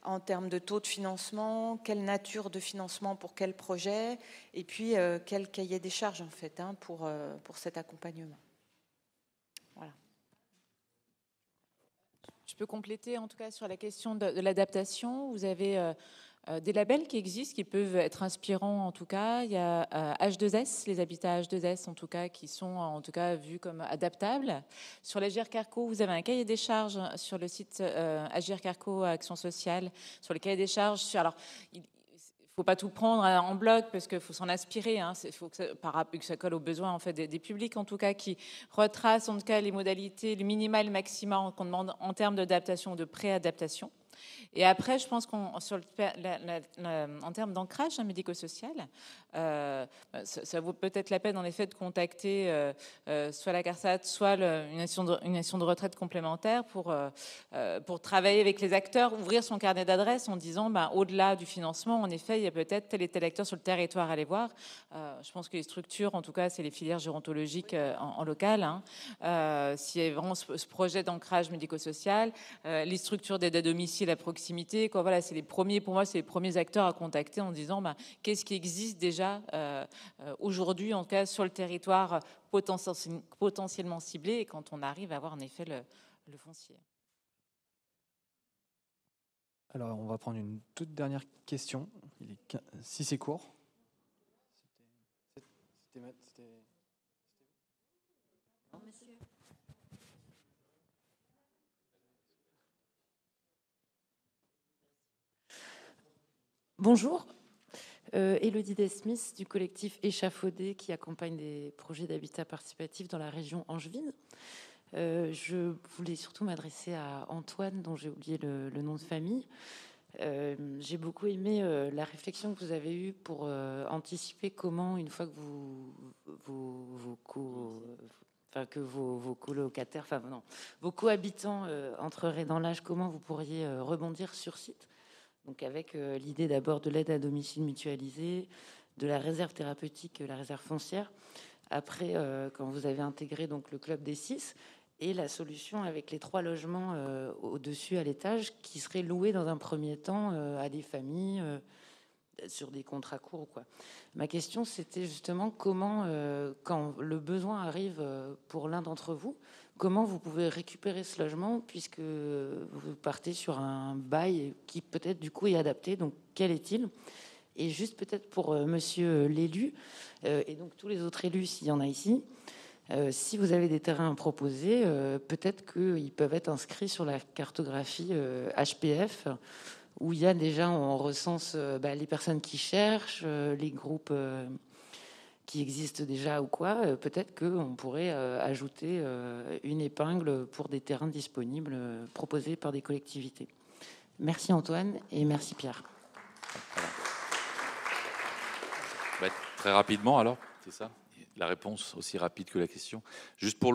en termes de taux de financement, quelle nature de financement pour quel projet, et puis quel cahier des charges, en fait, pour cet accompagnement. Voilà. Je peux compléter, en tout cas, sur la question de l'adaptation. Vous avez des labels qui existent, qui peuvent être inspirants, en tout cas. Il y a H2S, les habitats H2S, en tout cas, qui sont, en tout cas, vus comme adaptables. Sur l'Agir Carco, vous avez un cahier des charges sur le site Agir Carco Action Sociale, sur le cahier des charges. Alors, il ne faut pas tout prendre en bloc parce qu'il faut s'en inspirer. Il faut que ça colle aux besoins, en fait, des publics, en tout cas, qui retracent, en tout cas, les modalités, le minimal, le maximum qu'on demande en termes d'adaptation ou de préadaptation. Et après, je pense qu'en termes d'ancrage médico-social, ça vaut peut-être la peine, en effet, de contacter soit la CARSAT, soit une action de retraite complémentaire pour travailler avec les acteurs, ouvrir son carnet d'adresses en disant, au-delà du financement, en effet, il y a peut-être tel et tel acteur sur le territoire à aller voir. Je pense que les structures, en tout cas, c'est les filières gérontologiques en local. S'il y a vraiment ce projet d'ancrage médico-social, les structures d'aide à domicile à proximité, quoi, voilà, c'est les premiers, pour moi, c'est les premiers acteurs à contacter en disant qu'est-ce qui existe déjà aujourd'hui, en tout cas sur le territoire potentiellement ciblé, et quand on arrive à avoir en effet le foncier. Alors, on va prendre une toute dernière question. Si c'est court. Non, monsieur. Bonjour, Élodie Desmith du collectif Échafaudé qui accompagne des projets d'habitat participatif dans la région angevine. Je voulais surtout m'adresser à Antoine, dont j'ai oublié le nom de famille. J'ai beaucoup aimé la réflexion que vous avez eue pour anticiper comment, une fois que vos colocataires, vos cohabitants entreraient dans l'âge, comment vous pourriez rebondir sur site. Donc avec l'idée d'abord de l'aide à domicile mutualisée, de la réserve thérapeutique, la réserve foncière. Après, quand vous avez intégré donc le club des 6 et la solution avec les 3 logements au-dessus à l'étage qui seraient loués dans un premier temps à des familles sur des contrats courts, quoi. Ma question, c'était justement comment, quand le besoin arrive pour l'un d'entre vous, comment vous pouvez récupérer ce logement puisque vous partez sur un bail qui peut-être du coup est adapté. Donc quel est-il? Et juste peut-être pour monsieur l'élu et donc tous les autres élus s'il y en a ici, si vous avez des terrains à proposer, peut-être qu'ils peuvent être inscrits sur la cartographie HPF où il y a déjà, on recense les personnes qui cherchent, les groupes qui existent déjà ou quoi. Peut-être qu'on pourrait ajouter une épingle pour des terrains disponibles proposés par des collectivités. Merci Antoine et merci Pierre. Très rapidement alors, c'est ça? La réponse aussi rapide que la question. Juste pour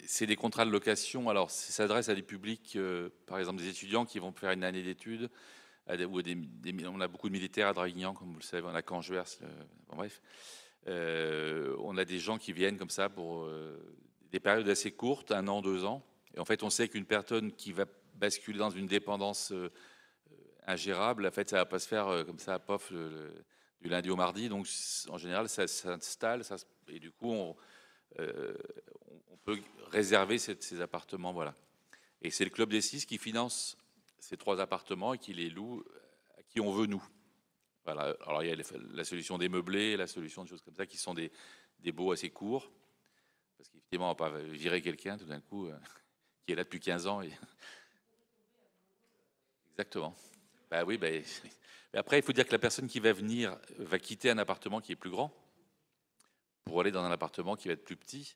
c'est des contrats de location. Alors, ça s'adresse à des publics, par exemple des étudiants qui vont faire une année d'études. On a beaucoup de militaires à Draguignan, comme vous le savez, on a Canjuers, bref. On a des gens qui viennent comme ça pour des périodes assez courtes, 1 an, 2 ans. Et en fait, on sait qu'une personne qui va basculer dans une dépendance ingérable. En fait, ça ne va pas se faire comme ça, pof, du lundi au mardi. Donc, en général, ça s'installe. Et du coup, on peut réserver ces appartements. Voilà. Et c'est le Club des 6 qui finance ces 3 appartements et qui les loue à qui on veut, nous. Voilà. Alors, il y a la solution des meublés, la solution de choses comme ça, qui sont des baux assez courts. Parce qu'effectivement, on ne va pas virer quelqu'un, tout d'un coup, qui est là depuis 15 ans. Exactement. Bah oui, mais après, il faut dire que la personne qui va venir va quitter un appartement qui est plus grand pour aller dans un appartement qui va être plus petit,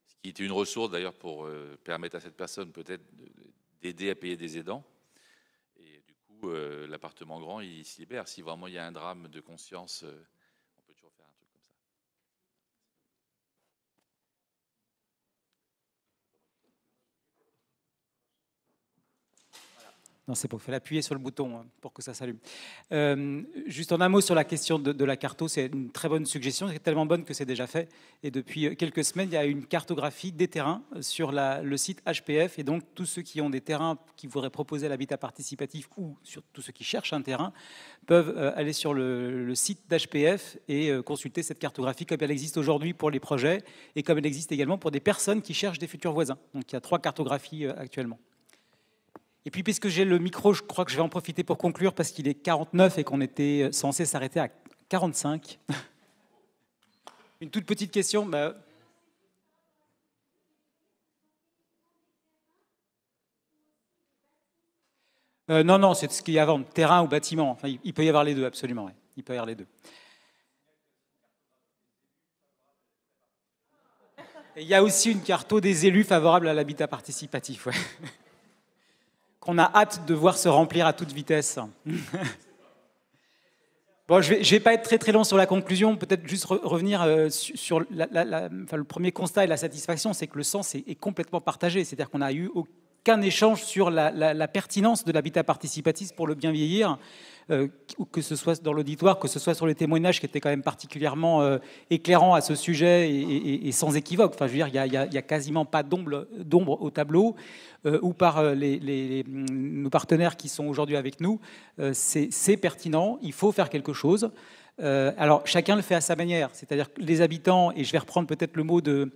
ce qui était une ressource d'ailleurs pour permettre à cette personne peut-être d'aider à payer des aidants. Et du coup, l'appartement grand, il se libère. Si vraiment il y a un drame de conscience, on peut toujours faire un truc comme ça. Non, c'est pour faire appuyer sur le bouton hein, pour que ça s'allume. Juste en un mot sur la question de la carto, c'est une très bonne suggestion, c'est tellement bonne que c'est déjà fait. Et depuis quelques semaines, il y a une cartographie des terrains sur le site HPF. Et donc, tous ceux qui ont des terrains qui voudraient proposer l'habitat participatif ou sur tous ceux qui cherchent un terrain peuvent aller sur le site d'HPF et consulter cette cartographie comme elle existe aujourd'hui pour les projets et comme elle existe également pour des personnes qui cherchent des futurs voisins. Donc, il y a 3 cartographies actuellement. Et puis, puisque j'ai le micro, je crois que je vais en profiter pour conclure parce qu'il est 49 et qu'on était censé s'arrêter à 45. Une toute petite question. Non, c'est ce qu'il y a avant, terrain ou bâtiment. Enfin, il peut y avoir les deux, absolument. Ouais. Il peut y avoir les deux. Et il y a aussi une carto des élus favorables à l'habitat participatif. Ouais. Qu'on a hâte de voir se remplir à toute vitesse. Bon, je vais pas être très très long sur la conclusion, peut-être juste revenir sur le premier constat et la satisfaction, c'est que le sens est complètement partagé, c'est-à-dire qu'on n'a eu aucun échange sur la pertinence de l'habitat participatif pour le bien vieillir, que ce soit dans l'auditoire, que ce soit sur les témoignages qui étaient quand même particulièrement éclairants à ce sujet et sans équivoque. Enfin, je veux dire, il y a quasiment pas d'ombre au tableau, ou par nos partenaires qui sont aujourd'hui avec nous. C'est pertinent, il faut faire quelque chose. Alors, chacun le fait à sa manière, c'est-à-dire que les habitants, et je vais reprendre peut-être le mot de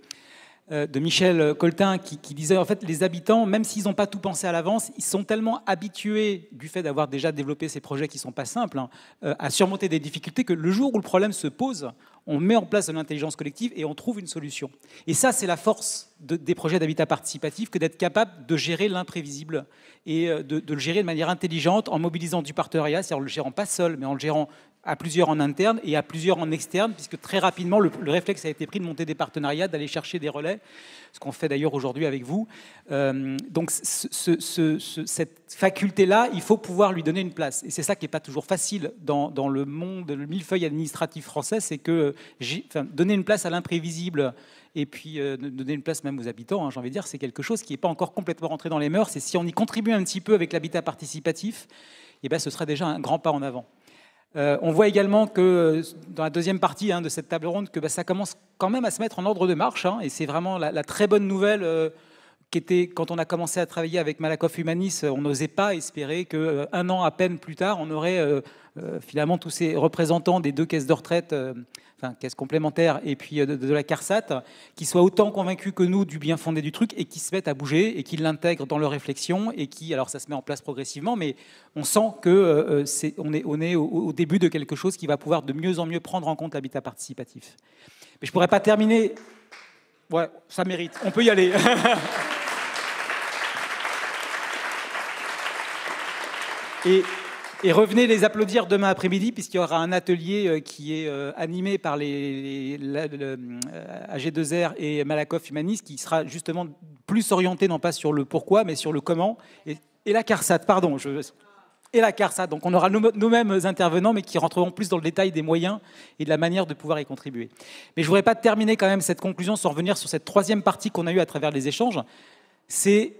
Michel Coltin qui disait en fait les habitants, même s'ils n'ont pas tout pensé à l'avance, ils sont tellement habitués du fait d'avoir déjà développé ces projets qui ne sont pas simples à surmonter des difficultés que le jour où le problème se pose, on met en place de l'intelligence collective et on trouve une solution. Et ça, c'est la force des projets d'habitat participatif que d'être capable de gérer l'imprévisible et de le gérer de manière intelligente en mobilisant du partenariat, c'est-à-dire en le gérant pas seul, mais en le gérant à plusieurs en interne et à plusieurs en externe, puisque très rapidement, le réflexe a été pris de monter des partenariats, d'aller chercher des relais, ce qu'on fait d'ailleurs aujourd'hui avec vous. Donc cette faculté-là, il faut pouvoir lui donner une place. Et c'est ça qui n'est pas toujours facile dans le monde, le millefeuille administratif français, c'est que donner une place à l'imprévisible et puis donner une place même aux habitants, j'ai envie de dire, c'est quelque chose qui n'est pas encore complètement rentré dans les mœurs. Et si on y contribue un petit peu avec l'habitat participatif, eh ben, ce serait déjà un grand pas en avant. On voit également que dans la deuxième partie de cette table ronde, que ça commence quand même à se mettre en ordre de marche. Et c'est vraiment la très bonne nouvelle qui était, quand on a commencé à travailler avec Malakoff Humanis, on n'osait pas espérer qu'un an à peine plus tard, on aurait finalement tous ces représentants des 2 caisses de retraite, caisses complémentaires, et puis de la CARSAT, qui soient autant convaincus que nous du bien fondé du truc et qui se mettent à bouger et qui l'intègrent dans leur réflexion et qui, alors ça se met en place progressivement, mais on sent que on est au début de quelque chose qui va pouvoir de mieux en mieux prendre en compte l'habitat participatif. Mais je ne pourrais pas terminer. Ouais, ça mérite. On peut y aller. Et revenez les applaudir demain après-midi, puisqu'il y aura un atelier qui est animé par les AG2R et Malakoff Humanis, qui sera justement plus orienté, non pas sur le pourquoi, mais sur le comment. Et la CARSAT, pardon. Et la CARSAT. Donc on aura nous-mêmes intervenants, mais qui rentreront plus dans le détail des moyens et de la manière de pouvoir y contribuer. Mais je ne voudrais pas terminer quand même cette conclusion sans revenir sur cette troisième partie qu'on a eue à travers les échanges. C'est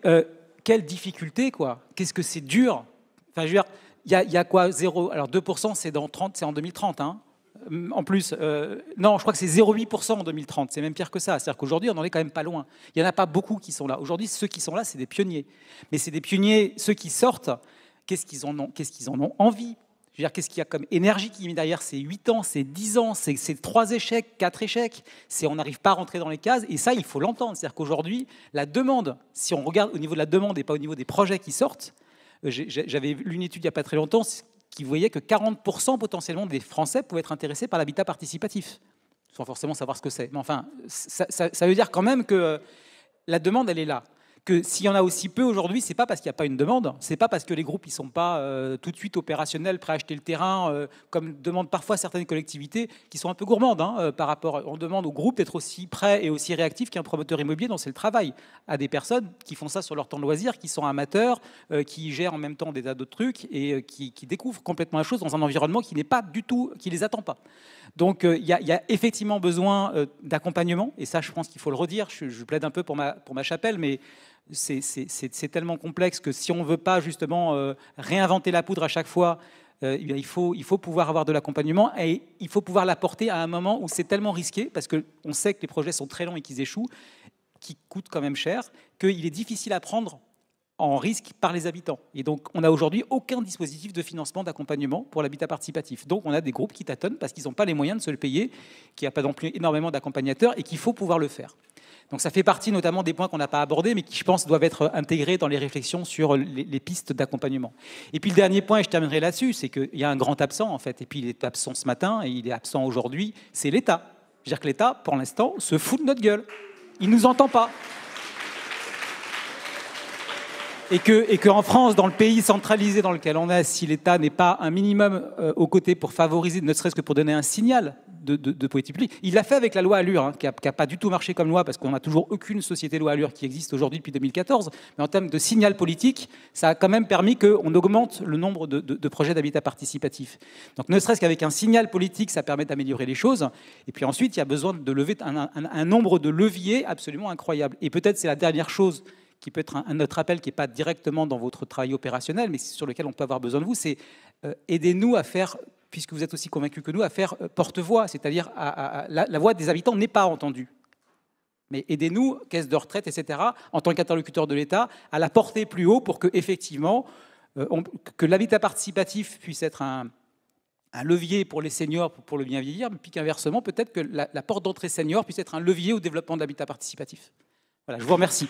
quelle difficulté, quoi. Qu'est-ce que c'est dur. Enfin, je veux dire, il y a quoi, 0 ? Alors 2%, c'est en 2030. en plus. Non, je crois que c'est 0,8% en 2030. C'est même pire que ça. C'est-à-dire qu'aujourd'hui, on en est quand même pas loin. Il n'y en a pas beaucoup qui sont là. Aujourd'hui, ceux qui sont là, c'est des pionniers. Mais c'est des pionniers, ceux qui sortent, qu'est-ce qu'ils en ont envie? Je veux dire, qu'est-ce qu'il y a comme énergie qui est mise derrière? C'est 8 ans, c'est 10 ans, c'est 3 échecs, 4 échecs. On n'arrive pas à rentrer dans les cases. Et ça, il faut l'entendre. C'est-à-dire qu'aujourd'hui, la demande, si on regarde au niveau de la demande et pas au niveau des projets qui sortent, j'avais lu une étude il n'y a pas très longtemps qui voyait que 40% potentiellement des Français pouvaient être intéressés par l'habitat participatif, sans forcément savoir ce que c'est. Mais enfin, ça veut dire quand même que la demande, elle est là. Que s'il y en a aussi peu aujourd'hui, c'est pas parce qu'il n'y a pas une demande, c'est pas parce que les groupes ils sont pas tout de suite opérationnels, prêts à acheter le terrain, comme demandent parfois certaines collectivités qui sont un peu gourmandes par rapport. On demande aux groupes d'être aussi prêts et aussi réactifs qu'un promoteur immobilier dont c'est le travail, à des personnes qui font ça sur leur temps de loisir, qui sont amateurs, qui gèrent en même temps des tas d'autres trucs et qui découvrent complètement la chose dans un environnement qui n'est pas du tout, qui les attend pas. Donc il y a effectivement besoin d'accompagnement et ça, je pense qu'il faut le redire. Je plaide un peu pour ma chapelle, mais c'est tellement complexe que si on ne veut pas justement réinventer la poudre à chaque fois, il faut pouvoir avoir de l'accompagnement et il faut pouvoir l'apporter à un moment où c'est tellement risqué, parce qu'on sait que les projets sont très longs et qu'ils échouent, qui coûtent quand même cher, qu'il est difficile à prendre en risque par les habitants. Et donc, on n'a aujourd'hui aucun dispositif de financement d'accompagnement pour l'habitat participatif. Donc, on a des groupes qui tâtonnent parce qu'ils n'ont pas les moyens de se le payer, qu'il n'y a pas non plus énormément d'accompagnateurs et qu'il faut pouvoir le faire. Donc ça fait partie notamment des points qu'on n'a pas abordés, mais qui, je pense, doivent être intégrés dans les réflexions sur les pistes d'accompagnement. Et puis le dernier point, et je terminerai là-dessus, c'est qu'il y a un grand absent, en fait, et puis il est absent ce matin, et il est absent aujourd'hui, c'est l'État. Je veux dire que l'État, pour l'instant, se fout de notre gueule. Il ne nous entend pas. Et qu'en France, dans le pays centralisé dans lequel on est, si l'État n'est pas un minimum aux côtés pour favoriser, ne serait-ce que pour donner un signal de politique publique. Il l'a fait avec la loi Allure, qui n'a pas du tout marché comme loi, parce qu'on n'a toujours aucune société loi Allure qui existe aujourd'hui depuis 2014. Mais en termes de signal politique, ça a quand même permis qu'on augmente le nombre de projets d'habitat participatif. Donc ne serait-ce qu'avec un signal politique, ça permet d'améliorer les choses. Et puis ensuite, il y a besoin de lever un nombre de leviers absolument incroyable. Et peut-être c'est la dernière chose qui peut être un autre appel qui n'est pas directement dans votre travail opérationnel, mais sur lequel on peut avoir besoin de vous, c'est aidez-nous à faire, puisque vous êtes aussi convaincus que nous, à faire porte-voix, c'est-à-dire la voix des habitants n'est pas entendue. Mais aidez-nous, caisse de retraite, etc., en tant qu'interlocuteur de l'État, à la porter plus haut pour que, effectivement, que l'habitat participatif puisse être un levier pour les seniors, pour le bien vieillir, puis qu'inversement, peut-être que la porte d'entrée senior puisse être un levier au développement de l'habitat participatif. Voilà, je vous remercie.